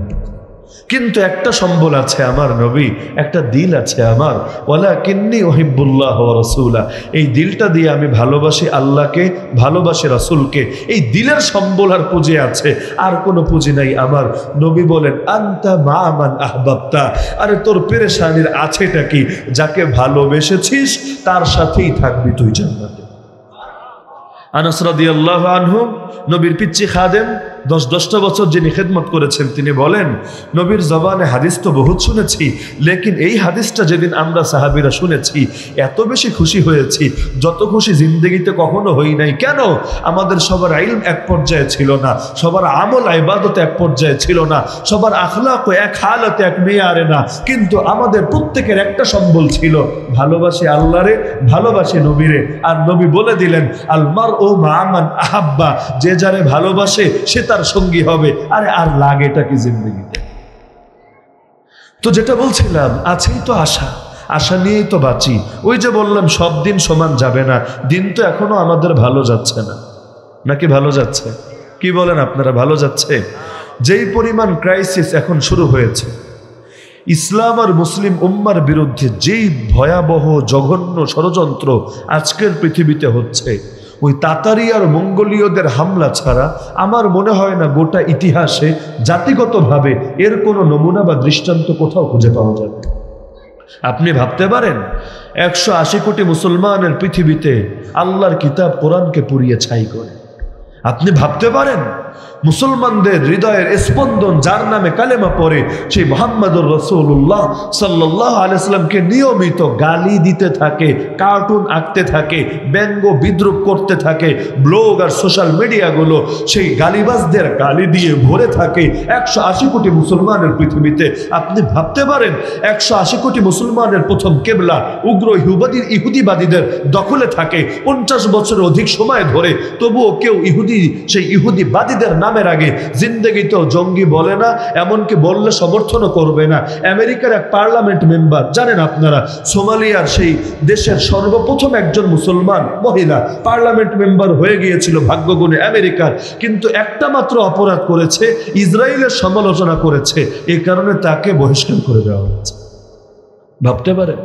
কিন্তু একটা সম্বল আছে আমার নবী, একটা দিল আছে আমার। ওয়ালাকিন্নী উহিব্বুল্লাহ ওয়া রাসূলা, এই দিলটা দিয়ে আমি ভালোবাসি আল্লাহকে, ভালোবাসি রাসূলকে। এই দিলের সম্বল আর পুঁজি আছে, আর কোনো পুঁজি নাই আমার। নবী বলেন, আনতা মা মান আহবাবতা, আরে তোর পেরেশানির আছেটা কি? যাকে ভালোবেসেছিস তার সাথেই থাকবি তুই জান্নাতে। আনাস রাদিয়াল্লাহু আনহু, নবীর পিচ্চি খাদেম, 10-10টা বছর যিনি খেদমত করেছেন, তিনি বলেন, নবীর জবানে হাদিস তো বহুত শুনেছি, লেকিন এই হাদিসটা যেদিন আমরা সাহাবীরা শুনেছি এত বেশি খুশি হয়েছি যত খুশি জিন্দেগিতে কখনো হই নাই। কেন? আমাদের সবার ইলম এক পর্যায়ে ছিল না, সবার আমল ইবাদত এক পর্যায়ে ছিল না, সবার আখলাক এক হালতে, এক মেয়ারে না, কিন্তু আমাদের প্রত্যেকের একটা সম্বল ছিল, ভালোবাসি আল্লাহরে, ভালোবাসি নবীরে। আর নবী বলে দিলেন, আল মারউ মা মান আহাব্বা, যে যারে ভালোবাসে সে তার সঙ্গী হবে। আরে আর লাগেটা কি জিন্দেগিতে? তো যেটা বলছিলাম, আছেই তো আশা, আশা নিয়েই তো বাঁচি। ওই যে বললাম সব দিন সমান যাবে না, দিন তো এখনো আমাদের ভালো যাচ্ছে না, নাকি ভালো যাচ্ছে? কি বলেন আপনারা, ভালো যাচ্ছে? যেই পরিমাণ ক্রাইসিস এখন শুরু হয়েছে, ইসলাম আর মুসলিম উম্মার বিরুদ্ধে যেই ভয়াবহ জঘন্য ষড়যন্ত্র আজকের পৃথিবীতে হচ্ছে, ওই তাতারি আর মঙ্গোলীয়দের হামলা ছাড়া আমার মনে হয় না গোটা ইতিহাসে জাতিগতভাবে এর কোনো নমুনা বা দৃষ্টান্ত কোথাও খুঁজে পাওয়া যাবে। আপনি ভাবতে পারেন 180 কোটি মুসলমানের পৃথিবীতে আল্লাহর কিতাব কোরআনকে পুড়িয়ে ছাই করে? আপনি ভাবতে পারেন মুসলমানদের হৃদয়ের স্পন্দন যার নামে কালেমা পড়ে, সেই মুহাম্মদুর রাসূলুল্লাহ সাল্লাল্লাহু আলাইহি সাল্লামকে নিয়মিত গালি দিতে থাকে, কার্টুন আঁকতে থাকে, ব্যঙ্গ বিদ্রুপ করতে থাকে, ব্লগ আর সোশ্যাল মিডিয়াগুলো সেই গালিবাজদের গালি দিয়ে ভরে থাকে 180 কোটি মুসলমানের পৃথিবীতে। আপনি ভাবতে পারেন 180 কোটি মুসলমানের প্রথম কেবলা উগ্র ইহুদিবাদীদের দখলে থাকে 50 বছরের অধিক সময় ধরে, তবুও কেউ সেই ইহুদিবাদীদের নামের আগে জিন্দেগিতেও জঙ্গি বলে না, এমনকি বললে সমর্থনও করবে না। আমেরিকার এক পার্লামেন্ট মেম্বার, জানেন আপনারা, সোমালিয়ার সেই দেশের সর্বপ্রথম একজন মুসলমান মহিলা পার্লামেন্ট মেম্বার হয়ে গিয়েছিল ভাগ্যগুণে আমেরিকার, কিন্তু একটা মাত্র অপরাধ করেছে, ইসরায়েলের সমালোচনা করেছে, এই কারণে তাকে বহিষ্কার করে দেওয়া হয়েছে। ভাবতে পারেন?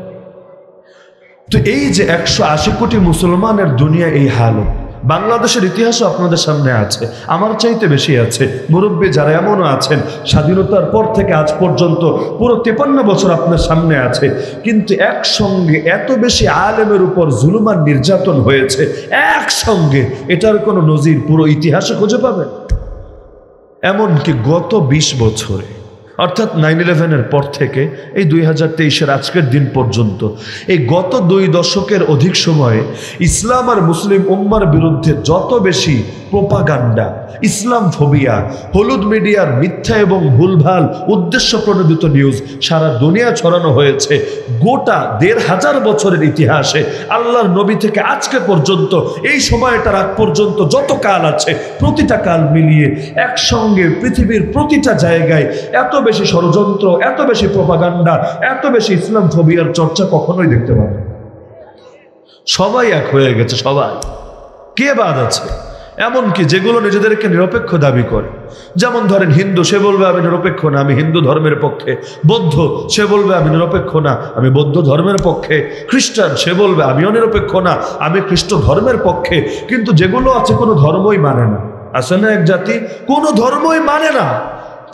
তো এই যে 180 কোটি মুসলমানের দুনিয়া এই হালত, বাংলাদেশের ইতিহাসও আপনাদের সামনে আছে, আমার চাইতে বেশি আছে। মুরব্বী যারা এমনও আছেন, স্বাধীনতার পর থেকে আজ পর্যন্ত পুরো 53 বছর আপনার সামনে আছে, কিন্তু একসঙ্গে এত বেশি আলেমের উপর জুলুম আর নির্যাতন হয়েছে একসঙ্গে, এটার কোনো নজির পুরো ইতিহাসে খুঁজে পাবেন? এমনকি গত 20 বছরে, অর্থাৎ 9/11-এর পর থেকে এই 2023-এর আজকের দিন পর্যন্ত, এই গত 2 দশকের অধিক সময়ে ইসলাম আর মুসলিম উম্মার বিরুদ্ধে যত বেশি প্রোপাগান্ডা, ইসলাম ফোবিয়া, হলুদ মিডিয়ার মিথ্যা এবং ভুলভাল উদ্দেশ্য প্রণোদিত নিউজ সারা দুনিয়া ছড়ানো হয়েছে, গোটা 1500 বছরের ইতিহাসে আল্লাহর নবী থেকে আজকে পর্যন্ত এই সময়টার আগ পর্যন্ত যত কাল আছে, প্রতিটা কাল মিলিয়ে একসঙ্গে পৃথিবীর প্রতিটা জায়গায় এত বেশি ষড়যন্ত্র, এত বেশি প্রোপাগান্ডা, এত বেশি ইসলাম ফোবিয়ার চর্চা কখনোই দেখতে পাবে। সবাই এক হয়ে গেছে, সবাই, কে বাদ আছে? এমনকি যেগুলো নিজেদেরকে নিরপেক্ষ দাবি করে, যেমন ধরেন হিন্দু, সে বলবে আমি নিরপেক্ষ না, আমি হিন্দু ধর্মের পক্ষে। বৌদ্ধ, সে বলবে আমি নিরপেক্ষ না, আমি বৌদ্ধ ধর্মের পক্ষে। খ্রিস্টান, সে বলবে আমিও নিরপেক্ষ না, আমি খ্রিস্ট ধর্মের পক্ষে। কিন্তু যেগুলো আছে কোনো ধর্মই মানে না, আছে না এক জাতি কোনো ধর্মই মানে না,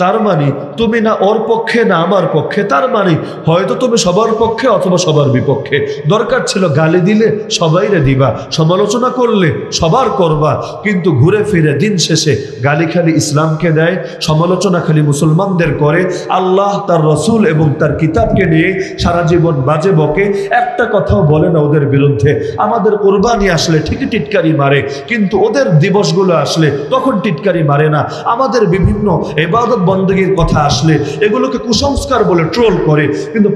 তার মানে তুমি না ওর পক্ষে না আমার পক্ষে, তার মানে হয়তো তুমি সবার পক্ষে অথবা সবার বিপক্ষে। দরকার ছিল গালি দিলে সবাইরে দিবা, সমালোচনা করলে সবার করবা, কিন্তু ঘুরে ফিরে দিন শেষে গালি খালি ইসলামকে দেয়, সমালোচনা খালি মুসলমানদের করে, আল্লাহ তার রসুল এবং তার কিতাবকে নিয়ে সারা জীবন বাজে বকে, একটা কথাও বলে না ওদের বিরুদ্ধে। আমাদের কোরবানি আসলে ঠিকই টিটকারি মারে, কিন্তু ওদের দিবসগুলো আসলে তখন টিটকারি মারে না। আমাদের বিভিন্ন ইবাদত বন্দেগীর কথা আসলে এগুলোকে কুসংস্কার বলে ট্রোল করে, কিন্তু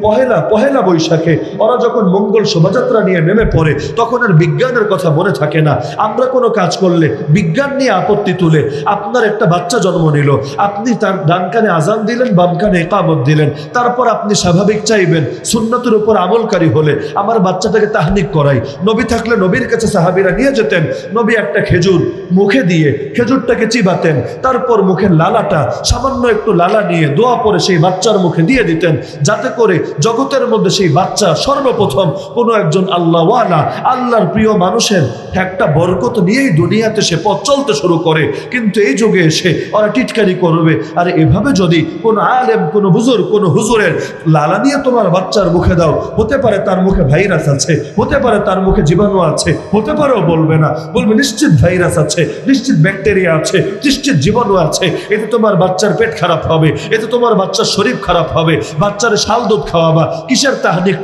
পহেলা বৈশাখে ওরা যখন মঙ্গল শোভাযাত্রা নিয়ে নেমে পড়ে তখন আর বিজ্ঞানের কথা মনে থাকে না। আমরা কোনো কাজ করলে বিজ্ঞান নিয়ে আপত্তি তুলে, আপনার একটা বাচ্চা জন্ম নিল, আপনি তার ডান কানে আজান দিলেন, বাম কানে ইকামত দিলেন, তারপর আপনি স্বাভাবিক চাইবেন সুন্নতের উপর আমলকারী হলে আমার বাচ্চাটাকে তাহনিক করাই। নবী থাকলে নবীর কাছে সাহাবীরা নিয়ে যেতেন, নবী একটা খেজুর মুখে দিয়ে খেজুরটাকে চিবাতেন, তারপর মুখের লালাটা সামান্য একটু লালা নিয়ে দোয়া পরে সেই বাচ্চার মুখে দিয়ে দিতেন, যাতে করে জগতের মধ্যে সেই বাচ্চা সর্বপ্রথম কোনো একজন আল্লাহওয়ালা, আল্লাহর প্রিয় মানুষের একটা বরকত নিয়েই দুনিয়াতে সে পথ চলতে শুরু করে। কিন্তু এই যুগে এসে ওরা টিটকারি করবে, আর এভাবে যদি কোনো আলেম, কোনো বুজুর্গ, কোনো হুজুরের লালা নিয়ে তোমার বাচ্চার মুখে দাও, হতে পারে তার মুখে ভাইরাস আছে, হতে পারে তার মুখে জীবাণু আছে, হতে পারেও বলবে না, বলবে নিশ্চিত ভাইরাস আছে, নিশ্চিত ব্যাকটেরিয়া আছে, নিশ্চিত জীবাণু আছে, এতে তোমার বাচ্চার পেট খারাপ হবে, এতে তোমার বাচ্চার শরীর খারাপ হবে, বাচ্চার শাল দুধ খাওয়াবা, কিসের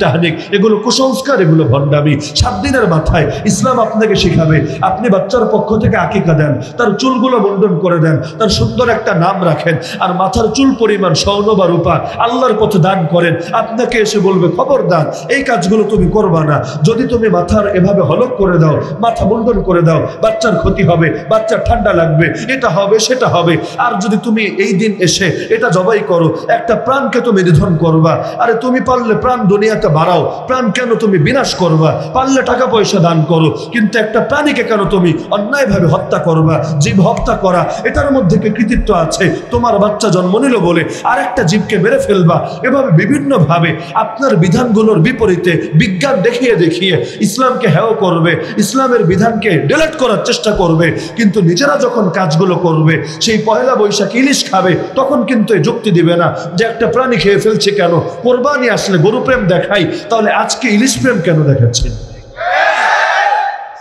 তাহনিক, এগুলো কুসংস্কার, এগুলো ভণ্ডামি। 7 দিনের মাথায় ইসলাম আপনাকে শিখাবে, আপনি বাচ্চার পক্ষ থেকে আকিকা দেন, তার চুলগুলো মুন্ডন করে দেন, তার সুন্দর একটা নাম রাখেন, আর মাথার চুল পরিমাণ স্বর্ণ বা রূপা আল্লাহর পথে দান করেন। আপনাকে এসে বলবে খবরদার এই কাজগুলো তুমি করবা না, যদি তুমি মাথার এভাবে হলক করে দাও, মাথা মুন্ডন করে দাও, বাচ্চার ক্ষতি হবে, বাচ্চার ঠান্ডা লাগবে, এটা হবে সেটা হবে। আর যদি তুমি এই দিন এসে এটা জবাই করো, একটা প্রাণকে তুমি নিধন করবা। আরে তুমি পারলে প্রাণ দুনিয়াতে বাড়াও, প্রাণ কেন তুমি বিনাশ করবা? পারলে টাকা পয়সা দান করো, কিন্তু একটা প্রাণীকে কেন তুমি অন্যায়ভাবে হত্যা করবা? জীব হত্যা করা, এটার মধ্যে কি কৃতিত্ব আছে? তোমার বাচ্চা জন্ম নিল বলে আর একটা জীবকে মেরে ফেলবা। এভাবে বিভিন্ন ভাবে আপনার বিধানগুলোর বিপরীতে বিজ্ঞান দেখিয়ে ইসলামকে হেয় করবে, ইসলামের বিধানকে ডিলিট করার চেষ্টা করবে। কিন্তু নিজেরা যখন কাজগুলো করবে, সেই পহেলা বৈশাখ ইলিশ খাবে, তখন কিন্তু যুক্তি দিবে না যে একটা প্রাণী খেয়ে ফেলছে কেন, কোরবানি আসলে গরু প্রেম দেখাই, তাহলে আজকে ইলিশ প্রেম কেন দেখাচ্ছেন?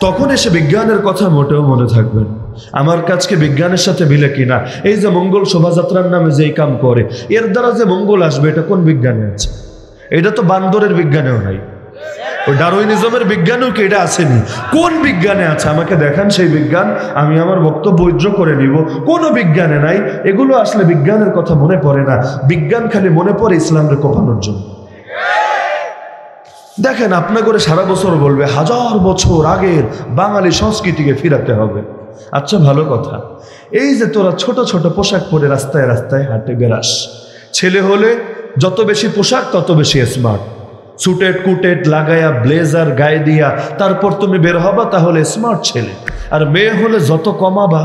তখন এসে বিজ্ঞানের কথা মোটেও মনে থাকবে না। আমার কাছকে বিজ্ঞানের সাথে মিলে কিনা? এই যে মঙ্গল শোভাযাত্রার নামে যে কাম করে, এর দ্বারা যে মঙ্গল আসবে, এটা কোন বিজ্ঞানে আছে? এটা তো বান্দরের বিজ্ঞানেও নাই, ওই ডারউইনিজমের বিজ্ঞানেও কি এটা আসেনি? কোন বিজ্ঞানে আছে আমাকে দেখান সেই বিজ্ঞান, আমি আমার বক্তব্য উজ্জ্ব করে নিব। কোনো বিজ্ঞানে নাই। এগুলো আসলে বিজ্ঞানের কথা মনে পড়ে না, বিজ্ঞান খালি মনে পড়ে ইসলামের কোপানোর জন্য। দেখেন, আপনা করে সারা বছর বলবে 1000 বছর আগের বাঙালি সংস্কৃতিকে ফিরাতে হবে। আচ্ছা, ভালো কথা, এই যে তোরা ছোট ছোট পোশাক পরে রাস্তায় রাস্তায় হাঁটে বেড়াস, ছেলে হলে যত বেশি পোশাক তত বেশি স্মার্ট, সুটেট কুটেট লাগায়া ব্লেজার গায়ে দিয়া তারপর তুমি বের হবা, তাহলে স্মার্ট ছেলে। আর মেয়ে হলে যত কমাবা,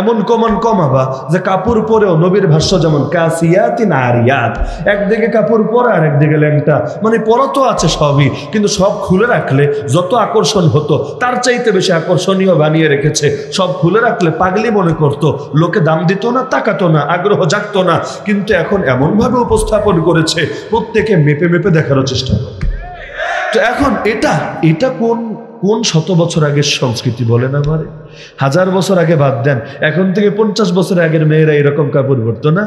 এমন কমাবা যে কাপড় পরেও নবীর ভাষ্য যেমন কাসিয়াতিন আরিয়াত, একদিকে কাপড় পরা আর একদিকে ল্যাংটা, মানে পরা তো আছে সবই, কিন্তু সব খুলে রাখলে যত আকর্ষণ হতো তার চাইতে বেশি আকর্ষণীয় বানিয়ে রেখেছে। সব খুলে রাখলে পাগলি মনে করতো, লোকে দাম দিত না, তাকাতো না, আগ্রহ জাগতো না। কিন্তু এখন এমনভাবে উপস্থাপন করেছে প্রত্যেকে মেপে মেপে দেখারও চেষ্টা করে। তো এখন এটা কোন শত বছর আগের সংস্কৃতি বলেন আমারে? 1000 বছর আগে বাদ দেন, এখন থেকে 50 বছর আগের মেয়েরা এরকম কাপড় পরতো না,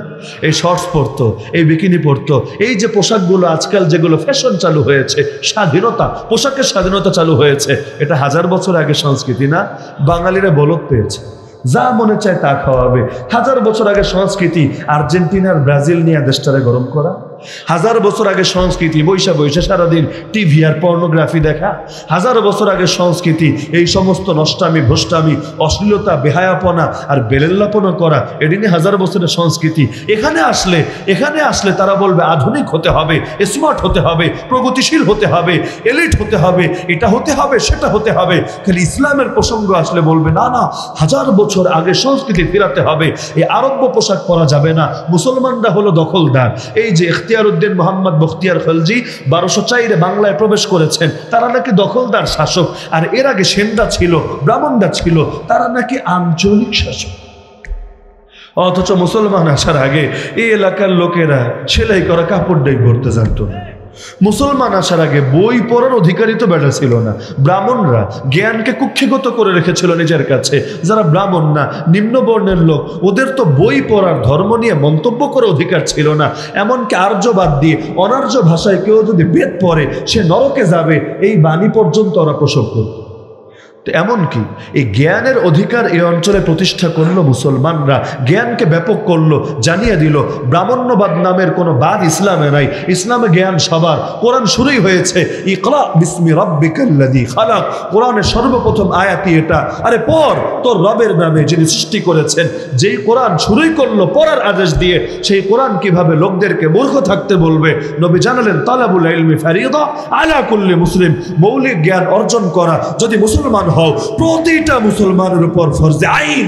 এই শর্টস পরতো, এই বিকিনি পরতো। এই যে পোশাকগুলো আজকাল যেগুলো ফ্যাশন চালু হয়েছে, স্বাধীনতা, পোশাকের স্বাধীনতা চালু হয়েছে, এটা 1000 বছর আগের সংস্কৃতি না। বাঙালিরা বলদ পেয়েছে, যা মনে চায় তা খাওয়াবে। 1000 বছর আগে সংস্কৃতি আর্জেন্টিনার ব্রাজিল নিয়ে দেশটারে গরম করা। 1000 বছর আগে সংস্কৃতি বৈশা সারাদিন টিভি আর পর্নোগ্রাফি দেখা। 1000 বছর আগে সংস্কৃতি এই সমস্ত নষ্টামি, ভ্রষ্টামি, অশ্লীলতা, বেহায়াপনা আর বেলেল্লাপনা করা। এটি নিয়ে 1000 বছরের সংস্কৃতি। এখানে আসলে তারা বলবে আধুনিক হতে হবে, স্মার্ট হতে হবে, প্রগতিশীল হতে হবে, এলিট হতে হবে, এটা হতে হবে, সেটা হতে হবে। খালি ইসলামের প্রসঙ্গ আসলে বলবে না 1000 বছর আগে সংস্কৃতি ফেরাতে হবে, এই আরব্য পোশাক পরা যাবে না। মুসলমানরা হলো দখলদার। এই যে ইখতিয়ারউদ্দিন মোহাম্মদ বখতিয়ার খলজি 1204 বাংলায় প্রবেশ করেছেন, তারা নাকি দখলদার শাসক। আর এর আগে সেনরা ছিল, ব্রাহ্মণরা ছিল, তারা নাকি আঞ্চলিক শাসক। অথচ মুসলমান আসার আগে এই এলাকার লোকেরা সেলাই করা কাপড়টাই পরতে জানতো না। মুসলমান আসার আগে বই পড়ার অধিকারই তো বেটা ছিল না। ব্রাহ্মণরা জ্ঞানকে কুক্ষিগত করে রেখেছিল নিজের কাছে। যারা ব্রাহ্মণ না, নিম্ন বর্ণের লোক, ওদের তো বই পড়ার, ধর্ম নিয়ে মন্তব্য করার অধিকার ছিল না। এমনকি আর্য বাদ দিয়ে অনার্য ভাষায় কেউ যদি বেদ পড়ে সে নরকে যাবে, এই বাণী পর্যন্ত ওরা প্রসব করত। এমনকি এই জ্ঞানের অধিকার এই অঞ্চলে প্রতিষ্ঠা করলো মুসলমানরা, জ্ঞানকে ব্যাপক করলো, জানিয়ে দিল ব্রাহ্মণ্যবাদ নামের কোনো বাদ ইসলামে নাই। ইসলামে জ্ঞান সবার। কোরআন শুরুই হয়েছে ইকরা বিসমি রাব্বিকাল্লাযী খালাক। কোরআনের সর্বপ্রথম আয়াতই এটা। আরে পড় তোর রবের নামে যিনি সৃষ্টি করেছেন। যেই কোরআন শুরুই করলো পড়ার আদেশ দিয়ে, সেই কোরআন কিভাবে লোকদেরকে মূর্খ থাকতে বলবে? নবী জানালেন তালাবুল ইলমি ফারিদা আলা কুল্লি মুসলিম। মৌলিক জ্ঞান অর্জন করা যদি মুসলমান হও, প্রতিটা মুসলমানের উপর ফরজে আইন।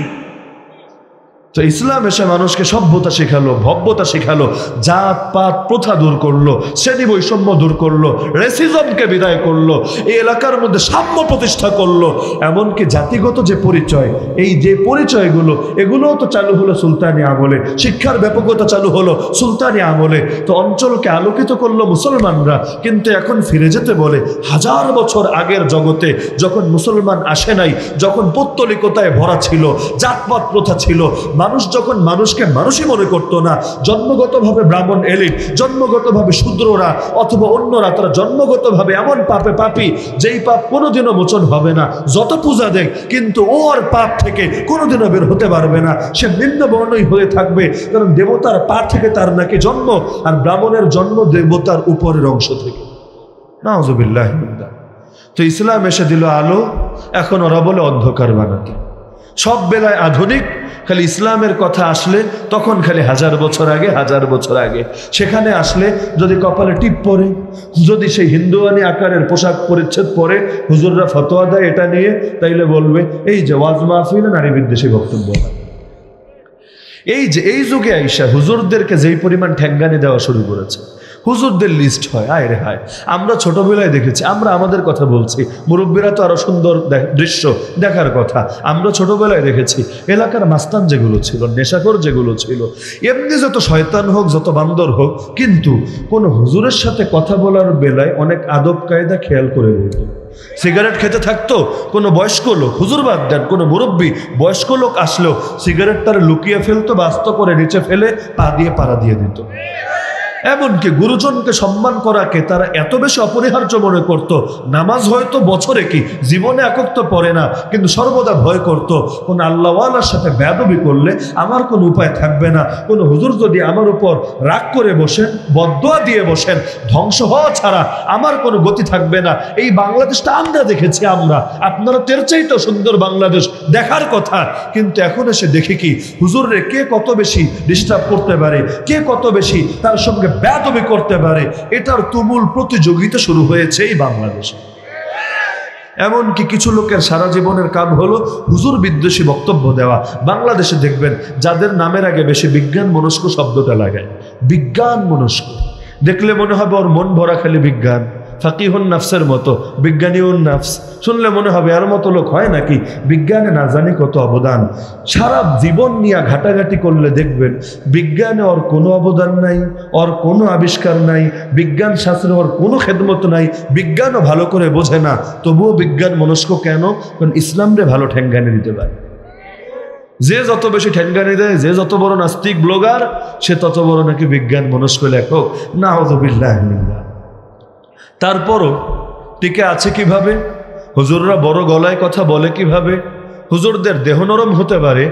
তো ইসলাম এসে মানুষকে সভ্যতা শেখালো, ভব্যতা শেখালো, জাত পাত প্রথা দূর করলো, শ্রেণী বৈষম্য দূর করলো, রেসিজমকে বিদায় করলো, এই এলাকার মধ্যে সাম্য প্রতিষ্ঠা করলো। এমনকি জাতিগত যে পরিচয়, এই যে পরিচয়গুলো, এগুলোও তো চালু হলো সুলতানি আমলে। শিক্ষার ব্যাপকতা চালু হলো সুলতানি আমলে। তো অঞ্চলকে আলোকিত করলো মুসলমানরা। কিন্তু এখন ফিরে যেতে বলে 1000 বছর আগের জগতে, যখন মুসলমান আসে নাই, যখন পৌত্তলিকতায় ভরা ছিল, জাতপাত প্রথা ছিল, মানুষ যখন মানুষকে মানুষই মনে করতো না, জন্মগতভাবে ব্রাহ্মণ এলিট, জন্মগতভাবে শূদ্ররা অথবা অন্যরা, তারা জন্মগতভাবে এমন পাপে পাপী যেই পাপ কোনোদিনও মোচন হবে না। যত পূজা দেখ, কিন্তু ওর পাপ থেকে কোনোদিনও বের হতে পারবে না। সে নিম্ন বর্ণই হয়ে থাকবে, কারণ দেবতার পা থেকে তার নাকি জন্ম, আর ব্রাহ্মণের জন্ম দেবতার উপরের অংশ থেকে। নাউযুবিল্লাহি মিন যালিক। তো ইসলাম এসে দিল আলো, এখন ওরা বলে অন্ধকার বানাতে। সব বেলায় আধুনিক, খালি ইসলামের কথা আসলে তখন খালি 1000 বছর আগে, 1000 বছর আগে। সেখানে আসলে যদি কপালে টিপ পরে, যদি সেই হিন্দুয়ানি আকারের পোশাক পরিচ্ছেদ পরে হুজুররা ফতোয়া দেয় এটা নিয়ে, তাইলে বলবে এই যে ওয়াজ মাহফিলে নারী বিদ্বেষী বক্তব্য। এই যে এই যুগে আইসা হুজুরদেরকে যেই পরিমাণ ঠ্যাঙ্গানি দেওয়া শুরু করেছে, হুজুরদের লিস্ট হয়, আয় রে হায়। আমরা ছোটবেলায় দেখেছি, আমরা আমাদের কথা বলছি, মুরব্বীরা তো আরো সুন্দর দৃশ্য দেখার কথা। আমরা ছোটবেলায় দেখেছি এলাকার মাস্তান যেগুলো ছিল, নেশাখোর যেগুলো ছিল, এমনি যত শয়তান হোক, যত বান্দর হোক, কিন্তু কোন হুজুরের সাথে কথা বলার বেলায় অনেক আদব কায়দা খেয়াল করে বলতো। সিগারেট খেতে থাকতো, কোনো বয়স্ক লোক, হুজুর বাদ দেন, কোনো মুরব্বী বয়স্ক লোক আসলেও সিগারেটটারে লুকিয়ে ফেলতো, ব্যস্ত করে নিচে ফেলে পা দিয়ে পাড়া দিয়ে দিত। এমনকি গুরুজনকে সম্মান করাকে তারা এত বেশি অপরিহার্য মনে করত। নামাজ হয়তো বছরে কি জীবনে একক তো পড়ে না, কিন্তু সর্বদা ভয় করত কোন আল্লাহওয়ালার সাথে বেয়াদবি করলে আমার কোনো উপায় থাকবে না। কোন হুজুর যদি আমার উপর রাগ করে বসেন, বদদোয়া দিয়ে বসেন, ধ্বংস হওয়া ছাড়া আমার কোনো গতি থাকবে না। এই বাংলাদেশটা আমরা দেখেছি, আপনারা তের চাইতেও সুন্দর বাংলাদেশ দেখার কথা। কিন্তু এখন এসে দেখি কি হুজুররে কে কত বেশি ডিস্টার্ব করতে পারে, কে কত বেশি তার সঙ্গে বেয়াদবি করতে পারে, এটার তুমুল প্রতিযোগিতা শুরু হয়েছে এই বাংলাদেশে। এমনকি কিছু লোকের সারা জীবনের কাম হলো হুজুর বিদ্বেষী বক্তব্য দেওয়া। বাংলাদেশে দেখবেন যাদের নামের আগে বেশি বিজ্ঞান মনস্ক শব্দটা লাগায়, বিজ্ঞান মনস্ক, দেখলে মনে হবে ওর মন ভরা খালি বিজ্ঞান, ফাকিহুন নাফসের মতো, বিজ্ঞানীউন নাফস, শুনলে মনে হবে এর মতো লোক হয় নাকি? বিজ্ঞানে না জানি কত অবদান। সারা জীবন নিয়ে ঘাটাঘাটি করলে দেখবেন বিজ্ঞানে ওর কোনো অবদান নাই, ওর কোনো আবিষ্কার নাই, বিজ্ঞান শাস্ত্রে ওর কোনো খেদমত নাই, বিজ্ঞানও ভালো করে বোঝে না, তবুও বিজ্ঞান মনস্ক কেন? কারণ ইসলামরে ভালো ঠেঙ্গানি দিতে পারে। যে যত বেশি ঠেঙ্গানি দেয়, যে যত বড় নাস্তিক ব্লগার, সে তত বড় নাকি বিজ্ঞান মনস্ক লেখক। নাউযুবিল্লাহ মিনাল্লাহ। তারপরও টিকে আছে কিভাবে? হুজুররা বড় গলায় কথা বলে কিভাবে? হুজুরদের দেহ নরম হতে পারে,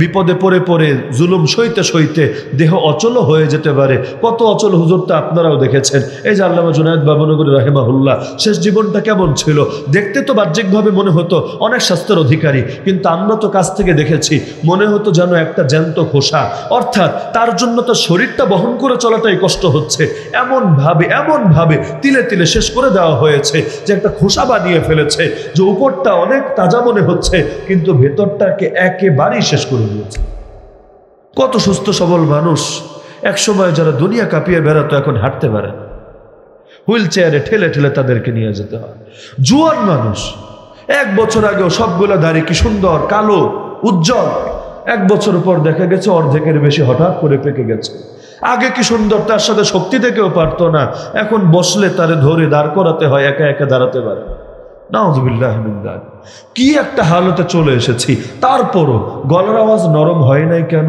বিপদে পড়ে পড়ে জুলুম সইতে সইতে দেহ অচল হয়ে যেতে পারে। কত অচল হুজুরটা আপনারাও দেখেছেন। এই যে আল্লামা জুনায়েদ বাবনগরী রাহিমাহুল্লাহ, শেষ জীবনটা কেমন ছিল? দেখতে তো বাহ্যিকভাবে মনে হতো অনেক স্বাস্থ্যের অধিকারী, কিন্তু আমরা তো কাছ থেকে দেখেছি মনে হতো যেন একটা জ্যান্ত খোসা। অর্থাৎ তার জন্য তার শরীরটা বহন করে চলাটাই কষ্ট হচ্ছে। এমনভাবে তিলে তিলে শেষ করে দেওয়া হয়েছে যে একটা খোসা বানিয়ে ফেলেছে, যে উপরটা অনেক তাজা মনে হচ্ছে কিন্তু ভেতরটাকে একেবারেই শেষ করে দিয়েছে। কত সুস্থ সবল মানুষ একসময় যারা দুনিয়া কাঁপিয়ে বেড়াতো এখন হাঁটতে পারে না, হুইল চেয়ারে ঠেলে ঠেলে তাদেরকে নিয়ে যেতে হয়। জুয়ান মানুষ, 1 বছর আগেও সবগুলো দাড়ি কি সুন্দর কালো উজ্জ্বল, 1 বছর পর দেখা গেছে অর্ধেকের বেশি হঠাৎ করে পেকে গেছে। আগে কি সুন্দর, তার সাথে শক্তি থেকেও পারতো না, এখন বসলে তারে ধরে দাঁড় করাতে হয়, একা একা দাঁড়াতে পারে। নাউযুবিল্লাহ মিন যালিক। কি একটা হালতে চলে এসেছি। তারপরও গলার আওয়াজ নরম হয় নাই কেন?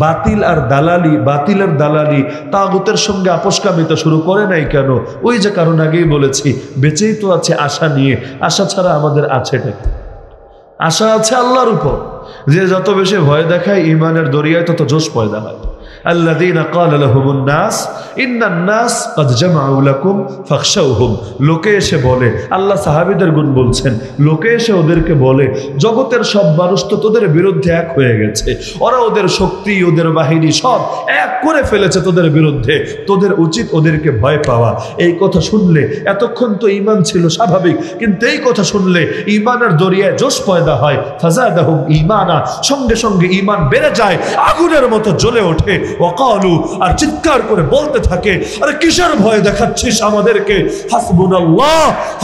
বাতিলের দালালি তাগুতের সঙ্গে আপোষকামিতা শুরু করে নাই কেন? ওই যে কারণ আগেই বলেছি, বেঁচেই তো আছে আশা নিয়ে। আশা ছাড়া আমাদের আছেটা কি? আশা আছে আল্লাহর উপর। যে যত বেশি ভয় দেখায় ঈমানের দরিয়ায় তত জোশ পয়দা হয়। আল্লাযীনা ক্বালা লাহুমুন নাস ইন্নান নাস ক্বাদ জামাউ লাকুম ফাখশাউহুম। লোকে এসে বলে, আল্লাহ সাহাবীদের গুণ বলছেন, লোকে এসে ওদেরকে বলে জগতের সব মানুষ তো তোদের বিরুদ্ধে এক হয়ে গেছে, ওরা ওদের শক্তি ওদের বাহিনী সব এক করে ফেলেছে তোদের বিরুদ্ধে, তোদের উচিত ওদেরকে ভয় পাওয়া। এই কথা শুনলে এতক্ষণ তো ঈমান ছিল স্বাভাবিক, কিন্তু এই কথা শুনলে ঈমানের দরিয়ায় জোশ পয়দা হয়। ফাযাদাহুম ঈমানা, সঙ্গে সঙ্গে ঈমান বেড়ে যায়, আগুনের মতো জ্বলে ওঠে। ওয়াকালু, আর চিৎকার করে বলতে থাকে, আরে কিসের ভয় দেখাচ্ছিস আমাদেরকে?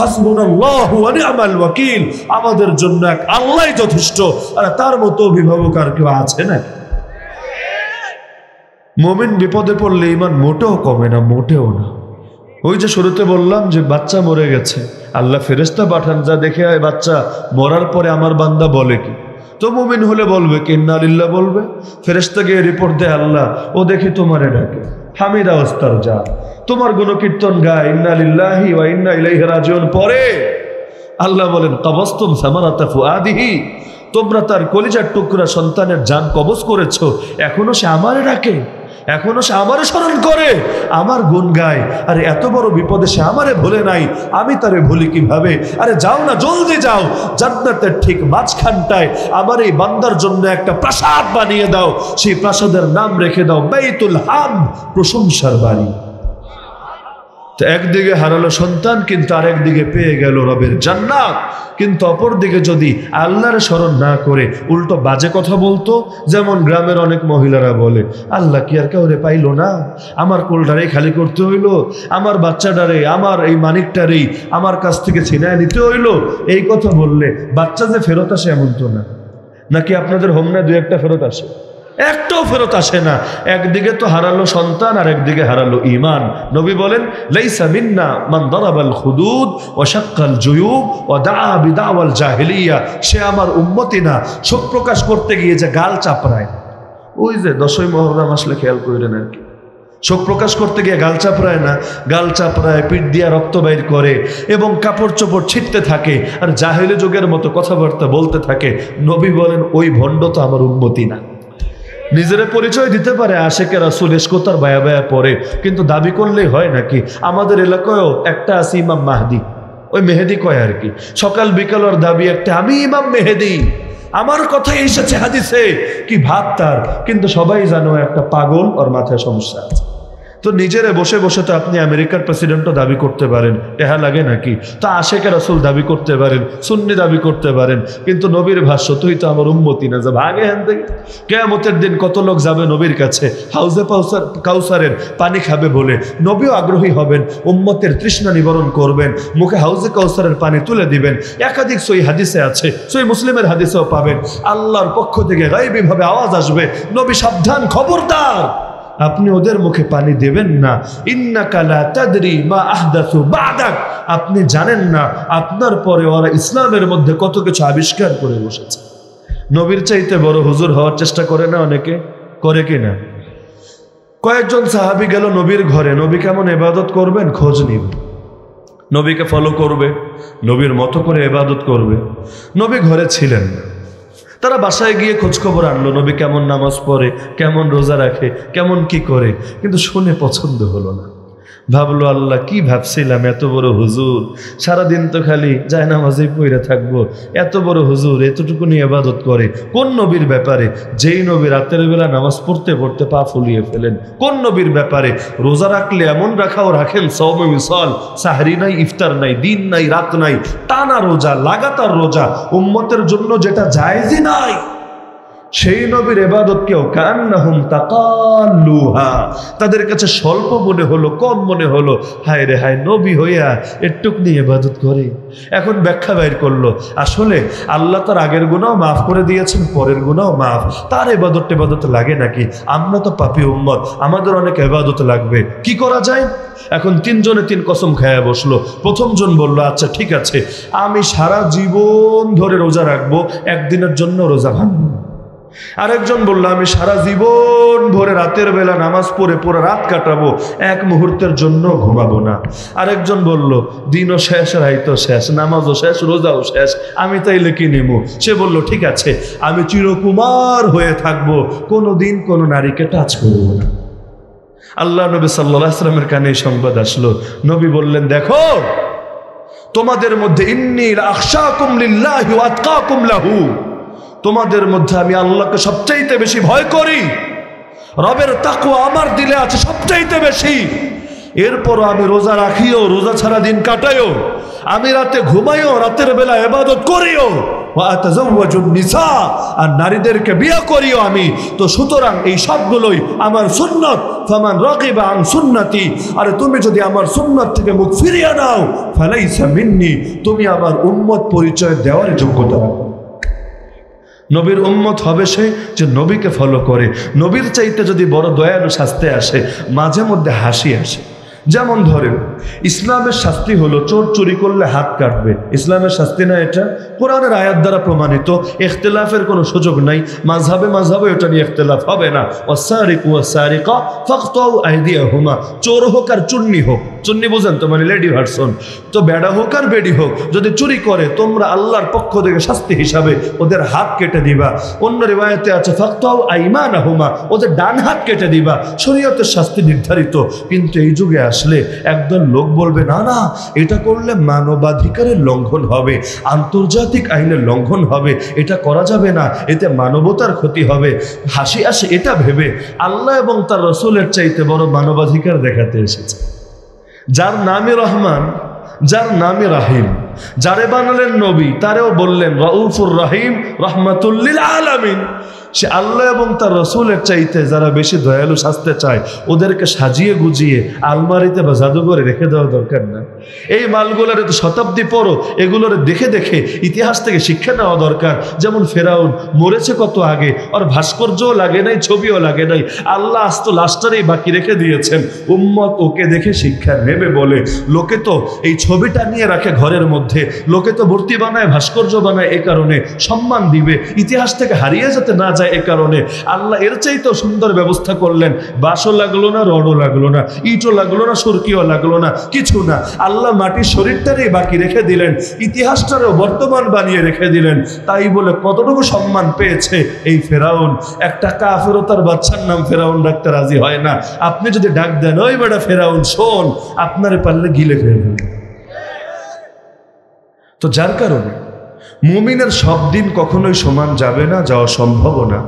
হাসবুনাল্লাহু ওয়া নি'মাল ওয়াকিল, আমাদের জন্য এক আল্লাহই যথেষ্ট। আর তার মতো অভিভাবক আর কেউ আছে না? মুমিন বিপদে পড়লে ঈমান মোটেও কমে না, মোটেও না। ওই যে শুরুতে বললাম যে বাচ্চা মরে গেছে, আল্লাহ ফেরেশতা পাঠান, যা দেখে আয় বাচ্চা মরার পরে আমার বান্দা বলে কি? তো মুমিন হলে বলবে কি? ইন্না লিল্লাহ বলবে। ফেরেশতা গিয়ে রিপোর্ট দেয়, আল্লাহ ও দেখি তোমারে ডাকে, হামিদা ওয়াস্তার যা, তোমার গুণকীর্তন গায়, ইন্না লিল্লাহি ওয়া ইন্না ইলাইহি রাজিউন পরে আল্লাহ বলেন, কাবাসতুম সামারাতা ফুআদিহি, তোমরা তার কলিজার টুকরা সন্তানের জান কবজ করেছো, এখনো সে আমারে ডাকে, এখনো সে আমারে স্মরণ করে, আমার গুণ গায়। আরে এত বড় বিপদে সে আমারে ভুলে নাই, আমি তারে ভুলি কিভাবে? আরে যাও না, জলদি যাও, জান্নাতের ঠিক মাঝখানটায় আমার এই বান্দার জন্য একটা প্রাসাদ বানিয়ে দাও, সেই প্রাসাদের নাম রেখে দাও বাইতুল হামদ, প্রশংসার বাড়ি। তো একদিকে হারালো সন্তান, কিন্তু আরেকদিকে পেয়ে গেল রবের জান্নাত। কিন্তু অপরদিকে যদি আল্লাহর স্মরণ না করে উল্টো বাজে কথা বলতো, যেমন গ্রামের অনেক মহিলারা বলে, আল্লাহ কি আর কাউরে পাইলো না, আমার কোলটারে খালি করতে হইলো, আমার বাচ্চাটারে, আমার এই মানিকটারেই আমার কাছ থেকে ছিনায় নিতে হইলো। এই কথা বললে বাচ্চা যে ফেরত আসে এমন তো না, নাকি আপনাদের হোমনা 2-1টা ফেরত আসে? একটাও ফেরত আসে না। একদিকে তো হারালো সন্তান, আর একদিকে হারালো ঈমান। নবী বলেন, লাইসা মিন্না মান দারাবাল খুদুদ ওয়া শাক্কাল জুয়ুব ওয়া দাআ বিদাওয়াল জাহিলিয়া, সে আমার উম্মতি না শোক প্রকাশ করতে গিয়ে যে গাল চাপড়ায়। ওই যে 10ই মুহররম আসলে খেয়াল করেন আর কি, শোক প্রকাশ করতে গিয়ে গাল চাপড়ায় না, গাল চাপড়ায়, পিঠ দিয়া রক্ত বাইর করে এবং কাপড় চোপড় ছিটতে থাকে আর জাহেলি যুগের মতো কথাবার্তা বলতে থাকে। নবী বলেন, ওই ভণ্ড তো আমার উম্মতি না। নিজের পরিচয় দিতে পারে আশেকে রাসূল, এসকোতার বায়া বায়া পরে, কিন্তু দাবি করলেই হয় নাকি? আমাদের এলাকায়ও একটা আছে ইমাম মাহদি, ওই মেহেদি কয় আর কি, সকাল বিকাল ওর দাবি একটা, আমি ইমাম মেহেদি, আমার কথাই এসেছে হাদিসে, কি ভাব তার। কিন্তু সবাই জানো একটা পাগল, ওর মাথায় সমস্যা আছে। তো নিজেরে বসে বসে তো আপনি আমেরিকার প্রেসিডেন্টও দাবি করতে পারেন, টেহা লাগে নাকি? তো আশেকে রাসূল দাবি করতে পারেন, সুন্নি দাবি করতে পারেন, কিন্তু নবীর ভাষ্য তুই তো আমার উম্মতি না, যা ভাগে হ্যান থেকে। কিয়ামতের দিন কত লোক যাবে নবীর কাছে, হাউজে কাউসারের পানি খাবে বলে, নবীও আগ্রহী হবেন, উম্মতের তৃষ্ণা নিবারণ করবেন, মুখে হাউজে কাউসারের পানি তুলে দিবেন। একাধিক সই হাদিসে আছে, সই মুসলিমের হাদিসেও পাবেন, আল্লাহর পক্ষ থেকে গায়বী ভাবে আওয়াজ আসবে, নবী সাবধান, খবরদার, আপনি ওদের মুখে পানি দেবেন না। ইন্নাকা লা তাদরি মা আহদাসু বাদাক, আপনি জানেন না আপনার পরে ওরা ইসলামের মধ্যে কত কিছু আবিষ্কার করে বসেছে। নবীর চাইতে বড় হুজুর হওয়ার চেষ্টা করে না অনেকে, করে কি না? কয়েকজন সাহাবী গেল নবীর ঘরে, নবী কেমন ইবাদত করবেন খোঁজ নিবে, নবীকে ফলো করবে, নবীর মতো করে ইবাদত করবে। নবী ঘরে ছিলেন না, তারা বাসায় গিয়ে খোঁজখবর আনলো, নবী কেমন নামাজ পড়ে, কেমন রোজা রাখে, কেমন কি করে, কিন্তু শুনে পছন্দ হলো না। ভাবলো আল্লাহ কি ভাবছিলাম, এত বড় হুজুর, সারাদিন তো খালি জায়নামাজে পইরা থাকবো, এত বড় হুজুর এতটুকুনি ইবাদত করে। কোন নবীর ব্যাপারে? যেই নবী রাতের বেলা নামাজ পড়তে পড়তে পা ফুলিয়ে ফেলেন। কোন নবীর ব্যাপারে? রোজা রাখলে এমন রাখাও রাখেন, সওমে মিসাল, সাহরি নাই, ইফতার নাই, দিন নাই, রাত নাই, টানা রোজা, লাগাতার রোজা, উম্মতের জন্য যেটা জায়েজই নাই। সেই নবীর ইবাদতকেও কান্নাহুম তাকাল্লুহা, তাদের কাছে স্বল্প মনে হলো, কম মনে হলো। হায় রে হায়, নবী হইয়া একটুকুনি ইবাদত করে। এখন ব্যাখ্যা বাইর করলো, আসলে আল্লাহ তার আগের গুনাহ মাফ করে দিয়েছেন, পরের গুনাহ মাফ, তার ইবাদত লাগে নাকি? আমরা তো পাপী উম্মত, আমাদের অনেক ইবাদত লাগবে, কি করা যায়? এখন তিনজনে তিন কসম খায়া বসলো। প্রথম জন বললো আচ্ছা ঠিক আছে, আমি সারা জীবন ধরে রোজা রাখবো, একদিনের জন্য রোজা ভাঙবো। আরেকজন বলল আমি সারা জীবন ভরে রাতের বেলা নামাজ পড়ে পুরো রাত কাটাবো, এক মুহূর্তের জন্য ঘুমাবো না। আরেকজন বলল দিনও শেষ, রাইতও শেষ, নামাজও শেষ, রোজাও শেষ, আমি তাইলে কি নেব? সে বলল ঠিক আছে, আমি চিরকুমার হয়ে থাকবো, কোনো দিন কোনো নারীকে টাচ করবো না। আল্লাহ নবী সাল্লাল্লাহু আলাইহি ওয়াসাল্লামের কানে সংবাদ আসলো। নবী বললেন দেখো, তোমাদের মধ্যে ইন্নী লা আখশাকুম লিল্লাহি ওয়া আতকাকুম লাহু, তোমাদের মধ্যে আমি আল্লাহকে সবচাইতে বেশি ভয় করি, রবের তাকওয়া আমার দিলে আছে সবচাইতে বেশি। এরপর আমি রোজা রাখিও, রোজা ছাড়া দিন কাটাইও, আমি রাতে ঘুমাইও, রাতের বেলা ইবাদত করিও, ওয়া আতাযাওয়াজুন নিসা, আর নারীদেরকে বিয়ে করিও আমি। তো সুতরাং এই সবগুলোই আমার সুন্নাত, ফামান রাগিবা আন সুন্নতি, আরে তুমি যদি আমার সুন্নাত থেকে মুখ ফিরিয়ে নাও, ফালাইসা মিন্নি, তুমি আমার উম্মত পরিচয় দেওয়ার যোগ্যতা রাখো। নবীর উম্মত হবে সে যে নবীকে ফলো করে। নবীর চাইতে যদি বড় দয়ালু শাস্তি আসে, মাঝে মধ্যে হাসি আসে। যেমন ধরেন ইসলামের শাস্তি হলো চোর চুরি করলে হাত কাটবে, ইসলামের শাস্তি না এটা? কোরআনের আয়াত দ্বারা প্রমাণিত, ইখতিলাফের কোনো সুযোগ নাই, মাযহাবে এটা নিয়ে ইখতিলাফ হবে না। ওয়াসারিকু ওয়াসারিকা ফাকতাউ আইদিয়াহুমা, চোর হোক আর চুন্নি হোক, চুন্নি বুঝেন তো, মানে লেডি ভার্সন, তো বেড়া হোক আর বেডি হোক, যদি চুরি করে তোমরা আল্লাহর পক্ষ থেকে শাস্তি হিসাবে ওদের হাত কেটে দিবা। অন্য রিওয়ায়াতে আছে ফাকতাউ আইমানাহুমা, ওদের ডান হাত কেটে দিবা। শরীয়তের শাস্তি নির্ধারিত। কিন্তু এই যুগে আসলে একদল লোক বলবে না না, এটা করলে মানবাধিকারের লঙ্ঘন হবে, আন্তর্জাতিক আইনের লঙ্ঘন হবে, এটা করা যাবে না, এতে মানবতার ক্ষতি হবে। হাসি আসে এটা ভেবে আল্লাহ এবং তার রাসূলের চাইতে বড় মানবাধিকার দেখাতে এসেছে। যার নামে রহমান, যার নামে রাহিম, যারে বানালেন নবী, তারেও বললেন রাউফুর রাহিম রাহমাতুল লিল আলামিন। সে আল্লাহ এবং তার রাসূলের চাইতে যারা বেশি দয়ালু শাস্তে চায়, ওদেরকে সাজিয়ে গুজিয়ে আলমারিতে বা জাদুঘরে রেখে দেওয়া দরকার না। এই মালগুলোর তো শতাব্দী পরও এগুলোর দেখে দেখে ইতিহাস থেকে শিক্ষা নেওয়া দরকার। যেমন ফেরাউন মরেছে কত আগে, আর ভাস্কর্যও লাগে নাই, ছবিও লাগে নাই, আল্লাহ আস্ত লাশটারেই বাকি রেখে দিয়েছেন। উম্মত ওকে দেখে শিক্ষা নেবে বলে লোকে তো এই ছবিটা নিয়ে রাখে ঘরের মধ্যে, লোকে তো মূর্তি বানায়, ভাস্কর্য বানায়, এ কারণে সম্মান দিবে, ইতিহাস থেকে হারিয়ে যেতে না যায়, এ কারণে আল্লাহ এর চাইতেও সুন্দর ব্যবস্থা করলেন। বাঁশও লাগলো না, রডও লাগলো না, ইটও লাগলো না, সুরকিও লাগলো না, কিছু না, আল্লাহ মাটির শরীরটারই বাকি রেখে দিলেন, ইতিহাসটারও বর্তমান বানিয়ে রেখে দিলেন। তাই বলে কতটুকু সম্মান পেয়েছে এই ফেরাউন। একটা কাফেরও তার বাচ্চার নাম ফেরাউন ডাকতে রাজি হয় না। আপনি যদি ডাক দেন ওই বেটা ফেরাউন শোন, আপনারে পারলে গিলে ফেলবেন। তো যার কারণে মুমিনের সব দিন কখনোই সমান যাবে না, যাওয়া সম্ভব না,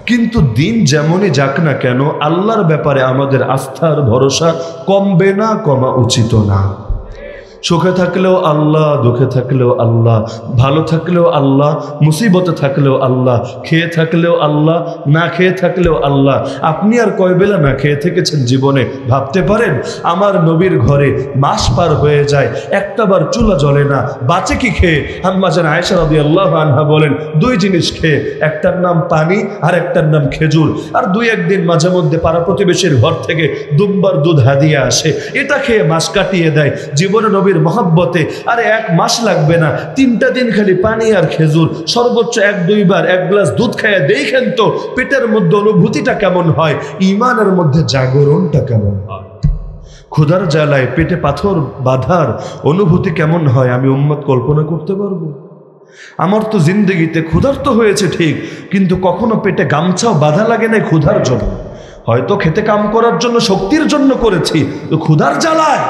কিন্তু দিন যেমনই যাক না কেন আল্লাহর ব্যাপারে আমাদের আস্থার ভরসা কমবে না, কমা উচিত না। সুখে থাকলেও আল্লাহ, দুঃখে থাকলেও আল্লাহ, ভালো থাকলেও আল্লাহ, মুসিবতে থাকলেও আল্লাহ, খেয়ে থাকলেও আল্লাহ, না খেয়ে থাকলেও আল্লাহ। আপনি আর কয় বেলা না খেয়ে থেকেছেন জীবনে ভাবতে পারেন? আমার নবীর ঘরে মাস পার হয়ে যায়, একটাবার চুলা জ্বলে না, বাঁচে কি খেয়ে? আম্মা জান আয়েশা রাদিয়াল্লাহু আনহা বলেন, দুই জিনিস খেয়ে, একটার নাম পানি আর একটার নাম খেজুর। আর দুই একদিন মাঝে মধ্যে পাড়া প্রতিবেশীর ঘর থেকে দুম্বার দুধ হাদিয়া আসে, এটা খেয়ে মাস কাটিয়ে দেয়। জীবনে নবীর মহব্বতে আরে এক মাস লাগবে না, 3টা দিন খালি পানি আর খেজুর, সর্বোচ্চ 1-2 বার 1 গ্লাস দুধ খাইয়ে দেখেন তো পেটের মধ্যে অনুভূতিটা কেমন হয়, ইমানের মধ্যে জাগরণটা কেমন হয়, ক্ষুধার জ্বালায় পেটে পাথর বাঁধার অনুভূতি কেমন হয়, আমি উম্মত কল্পনা করতে পারবো? আমার তো জিন্দগিতে ক্ষুধার্ত হয়েছে ঠিক, কিন্তু কখনো পেটে গামছাও বাঁধা লাগে নাই ক্ষুধার জন্য। হয়তো খেতে কাম করার জন্য, শক্তির জন্য করেছি, তো ক্ষুধার জ্বালায়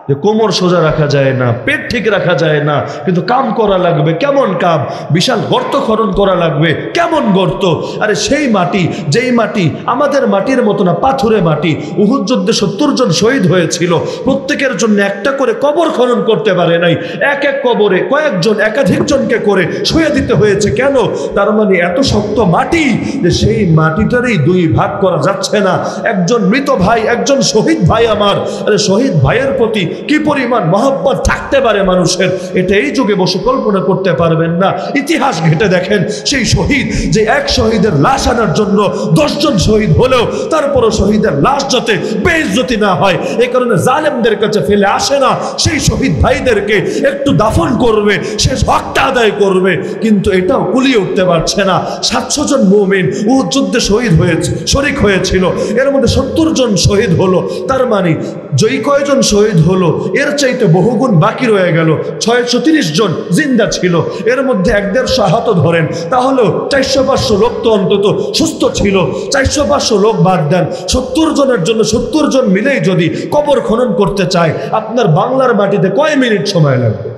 যে কোমর সোজা রাখা যায় না, পেট ঠিক রাখা যায় না, কিন্তু কাম করা লাগবে। কেমন কাম? বিশাল গর্ত খনন করা লাগবে। কেমন গর্ত? আরে সেই মাটি, যেই মাটি আমাদের মাটির মতো না, পাথুরে মাটি। উহুদ যুদ্ধে 70 জন শহীদ হয়েছিল, প্রত্যেকের জন্য একটা করে কবর খনন করতে পারে নাই, এক এক কবরে কয়েকজন একাধিক জনকে করে শুয়ে দিতে হয়েছে। কেন? তার মানে এত শক্ত মাটি যে সেই মাটিটারই 2 ভাগ করা যাচ্ছে না। একজন মৃত ভাই, একজন শহীদ ভাই আমার, আরে শহীদ ভাইয়ের প্রতি কি পরিমাণ মহব্বত থাকতে পারে মানুষের, এটা এই যুগে বসে কল্পনা করতে পারবেন না। ইতিহাস ঘেটে দেখেন, সেই শহীদ যে এক শহীদের লাশ আনার জন্য 10 জন শহীদ হলেও তারপরও শহীদের লাশ যাতে বেইজ্জতি না হয়, এই কারণে জালেমদের কাছে ফেলে আসে না, সেই শহীদ ভাইদেরকে একটু দাফন করবে, শেষ হকটা আদায় করবে। কিন্তু এটাও কুলিয়ে উঠতে পারছে না। 700 জন মুমিন উহুদ যুদ্ধে শহীদ হয়েছে, শরীক হয়েছিল, এর মধ্যে 70 জন শহীদ হলো। তার মানে যেই কয়জন শহীদ হলো এর চাইতে বহুগুণ বাকি রয়ে গেল। 630 জন জিন্দা ছিল, এর মধ্যে 150 আহত ধরেন, তাহলেও 400-500 লোক তো অন্তত সুস্থ ছিল। 400-500 লোক বাদ দেন, 70 জনের জন্য 70 জন মিলেই যদি কবর খনন করতে চায়, আপনার বাংলার মাটিতে কয় মিনিট সময় লাগবে?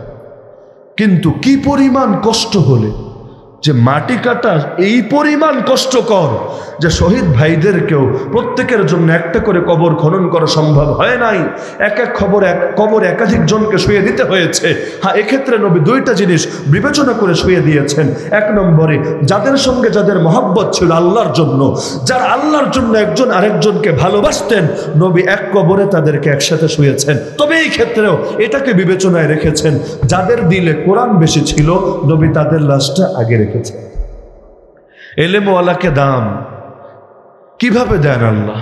কিন্তু কি পরিমাণ কষ্ট হলে যে মাটি কাটা এই পরিমাণ কষ্টকর যে শহীদ ভাইদেরকেও প্রত্যেকের জন্য একটা করে কবর খনন করা সম্ভব হয় নাই। এক এক কবর একাধিক জনকে শুয়ে দিতে হয়েছে। হ্যাঁ, এক্ষেত্রে নবী 2টা জিনিস বিবেচনা করে শুয়ে দিয়েছেন। 1 নম্বরে যাদের সঙ্গে যাদের মহব্বত ছিল আল্লাহর জন্য, যারা আল্লাহর জন্য একজন আরেকজনকে ভালোবাসতেন, নবী এক কবরে তাদেরকে একসাথে শুয়েছেন। তবে এই ক্ষেত্রেও এটাকে বিবেচনায় রেখেছেন, যাদের দিলে কোরআন বেশি ছিল নবী তাদের লাশটা আগে রেখেছেন। এলেমওয়ালাকে দাম কিভাবে দেন আল্লাহ?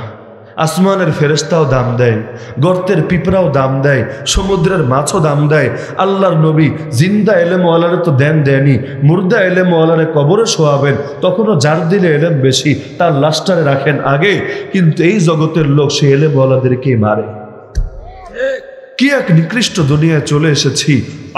আসমানের ফেরেশতাও দাম দেয়, গর্তের পিঁপড়াও দাম দেয়, সমুদ্রের মাছও দাম দেয়। আল্লাহর নবী জিন্দা এলেমওয়ালারে তো দেনই, মুর্দা এলেমওয়ালারে কবরে শোয়াবেন, তখনও যার দিলে এলেম বেশি তার লাশটারে রাখেন আগে। কিন্তু এই জগতের লোক সেই এলেমওয়ালাদেরকেই মারে। কি এক নিকৃষ্ট দুনিয়ায় চলে এসেছি।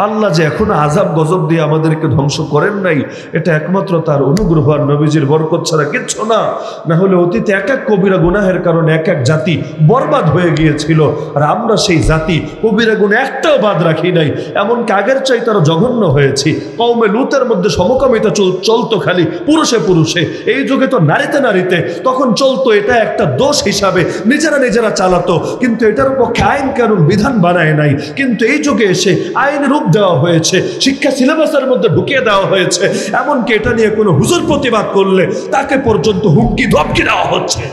আল্লাহ যে এখনো আযাব গজব দিয়ে আমাদেরকে ধ্বংস করেন নাই, এটা একমাত্র তার অনুগ্রহ আর নবীজির বরকত ছাড়া কিচ্ছু না। না হলে অতীতে এক এক কবিরা গুনাহের কারণে এক এক জাতি বরবাদ হয়ে গিয়েছিল, আর আমরা সেই জাতি কবিরা গুনাহ একটাও বাদ রাখি নাই। এমনকি আগের চাই তারা জঘন্য হয়েছি। কওমে লুতের মধ্যে সমকামিতা চলতো খালি পুরুষে পুরুষে, এই যুগে তো নারীতে নারীতে তখন চলতো। এটা একটা দোষ হিসাবে নিজেরা চালাতো, কিন্তু এটার পক্ষে আইন কানুন বিধান বানায় নাই। কিন্তু এই যুগে এসে আইনের রূপ দেওয়া হয়েছে, শিক্ষা সিলেবাসের মধ্যে ঢুকিয়ে দেওয়া হয়েছে। এমনকি এটা নিয়ে কোনো হুজুর প্রতিবাদ করলে তাকে পর্যন্ত হুমকি ধমকি দেওয়া হচ্ছে।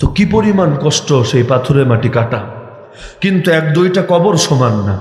তো কি পরিমাণ কষ্ট সেই পাথুরে মাটি কাটা। কিন্তু 1-2টা কবর সমান না,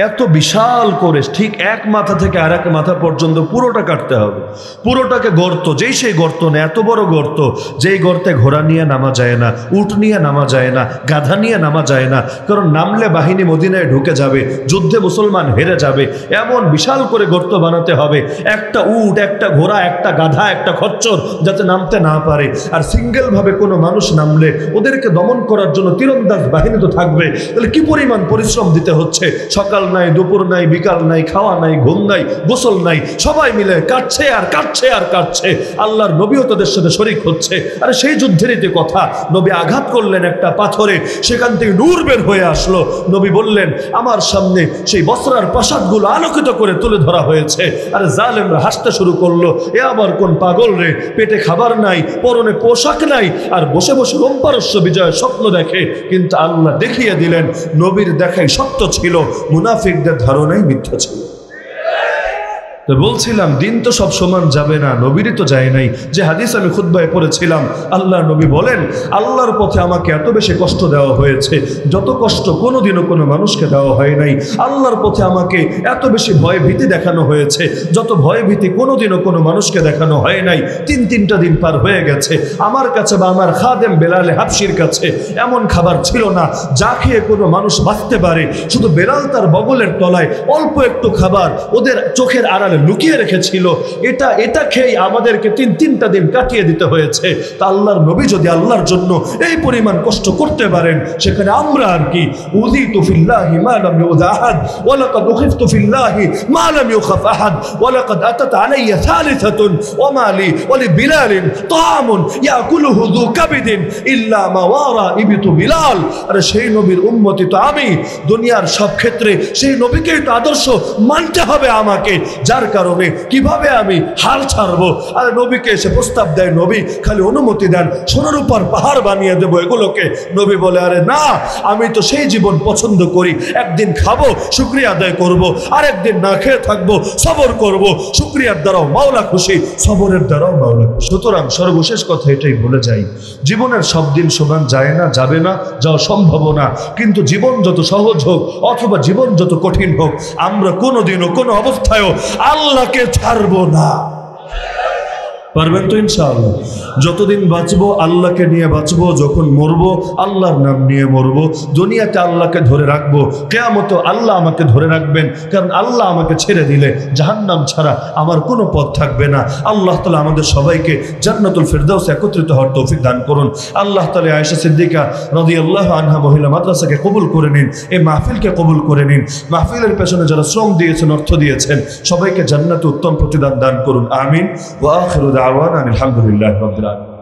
এত বিশাল করে ঠিক এক মাথা থেকে আর এক মাথা পর্যন্ত পুরোটা কাটতে হবে। পুরোটাকে গর্ত, যেই সেই গর্ত না, এত বড় গর্ত যেই গর্তে ঘোড়া নিয়ে নামা যায় না, উট নিয়ে নামা যায় না, গাধা নিয়ে নামা যায় না, কারণ নামলে বাহিনী মদিনায় ঢুকে যাবে, যুদ্ধে মুসলমান হেরে যাবে। এমন বিশাল করে গর্ত বানাতে হবে, একটা উট, একটা ঘোড়া, একটা গাধা, একটা খচ্চর যাতে নামতে না পারে। আর সিঙ্গেল ভাবে কোনো মানুষ নামলে ওদেরকে দমন করার জন্য তীরন্দাজ বাহিনী তো থাকবে, তাহলে কি পরিমাণ পরিশ্রম দিতে হচ্ছে। সকাল নাই, দুপুর নাই, বিকাল নাই, খাওয়া নাই, ঘুম নাই, গোসল নাই, সবাই মিলে কাটছে আর কাটছে আর কাটছে। আল্লাহর নবীও তাদের সাথে শরীক হচ্ছে। আরে সেই যুদ্ধেরই কথা, নবী আঘাত করলেন একটা পাথরে, সেখান থেকে নূর বের হয়ে আসলো। নবী বললেন, আমার সামনে সেই বসরার প্রাসাদগুলো আলোকিত করে তুলে ধরা হয়েছে। আরে জালেমরা হাসতে শুরু করলো, এ আবার কোন পাগল রে, পেটে খাবার নাই, পরনে পোশাক নাই, আর বসে বসে রোমপারস্য বিজয়ের স্বপ্ন দেখে। কিন্তু আল্লাহ দেখিয়ে দিলেন, নবীর দেখাই সত্য ছিল, মুনাফিকদের ধারণাই মিথ্যা ছিল। তো বলছিলাম, দিন তো সব সমান যাবে না, নবীরই তো যায় নাই। যে হাদিস আমি খুতবায় পড়েছিলাম, আল্লাহ নবী বলেন, আল্লাহর পথে আমাকে এত বেশি কষ্ট দেওয়া হয়েছে যত কষ্ট কোনোদিনও কোনো মানুষকে দেওয়া হয় নাই। আল্লাহর পথে আমাকে এত বেশি ভয় ভীতি দেখানো হয়েছে যত ভয় ভীতি কোনোদিনও কোনো মানুষকে দেখানো হয় নাই। তিনটা দিন পার হয়ে গেছে, আমার কাছে বা আমার খাদেম বেলালে হাবশির কাছে এমন খাবার ছিল না যা খেয়ে কোনো মানুষ বাঁচতে পারে। শুধু বেলাল তার বগলের তলায় অল্প একটু খাবার ওদের চোখের আড়ালে লুকিয়ে রেখেছিল, এটা খেয়ে আমাদেরকে তিনটা দিন কাটিয়ে দিতে হয়েছে। তা আল্লাহর নবী যদি আল্লাহর জন্য এই পরিমাণ কষ্ট করতে পারেন, সেখানে আমরা আর কি? উযিতু ফিল্লাহি মা লাম ইউযা আহাদ ওয়া লাকাদ উখিফতু ফিল্লাহি মা লাম ইউখাফ আহাদ ওয়া লাকাদ আতাত আলাইয়া সালিসাতুন ওয়া মা লি ওয়া লিবিলালিন তাআমুন ইয়াকুলুহু যু কাবিদিন ইল্লা মা ওয়ারা ইবিতু বিলাল। আরে সেই নবীর উম্মতি তো আমি। দুনিয়ার সব ক্ষেত্রে সেই নবীকেই তো আদর্শ মানতে হবে আমাকে, যার কারণে কিভাবে আমি হাল ছাড়বো? আর নবীকে এসে প্রস্তাব দেয়, নবী খালি অনুমতি দেন, সোনার উপর পাহাড় বানিয়ে দেবো এগুলোকে। নবী বলে, আরে না, আমি তো সেই জীবন পছন্দ করি, একদিন খাবো, শুকরিয়া আদায় করব, আর একদিন না খেয়ে থাকবো, সবর করব। শুকরিয়ার দ্বারাও মাওলা খুশি, সবরের দ্বারাও মাওলা খুশি। সুতরাং সর্বশেষ কথা এটাই বলে যাই, জীবনের সব দিন সমান যায় না, যাবে না, যাওয়া সম্ভব না। কিন্তু জীবন যত সহজ হোক অথবা জীবন যত কঠিন হোক, আমরা কোনোদিনও কোনো অবস্থায়ও আল্লাহকে ছাড়বো না। পারবেন তো ইনশাআল্লাহ? যতদিন বাঁচবো আল্লাহকে নিয়ে বাঁচবো, যখন মরবো আল্লাহর নাম নিয়ে মরবো। দুনিয়াতে আল্লাহকে ধরে রাখবো, কিয়ামতে আল্লাহ আমাকে ধরে রাখবেন, কারণ আল্লাহ আমাকে ছেড়ে দিলে জাহান্নাম ছাড়া আমার কোনো পথ থাকবে না। আল্লাহ তাআলা আমাদের সবাইকে জান্নাতুল ফিরদাউসে একত্রিত হওয়ার তৌফিক দান করুন। আল্লাহ তাআলা আয়েশা সিদ্দিকা রাদিয়াল্লাহু আনহা মহিলা মাদ্রাসাকে কবুল করে নিন, এই মাহফিলকে কবুল করে নিন। মাহফিলের পেছনে যারা শ্রম দিয়েছেন, অর্থ দিয়েছেন, সবাইকে জান্নাতে উত্তম প্রতিদান দান করুন। আমিন। ওয়া আখিরু দাওয়ানা আলহামদুলিল্লাহি রাব্বিল আলামিন।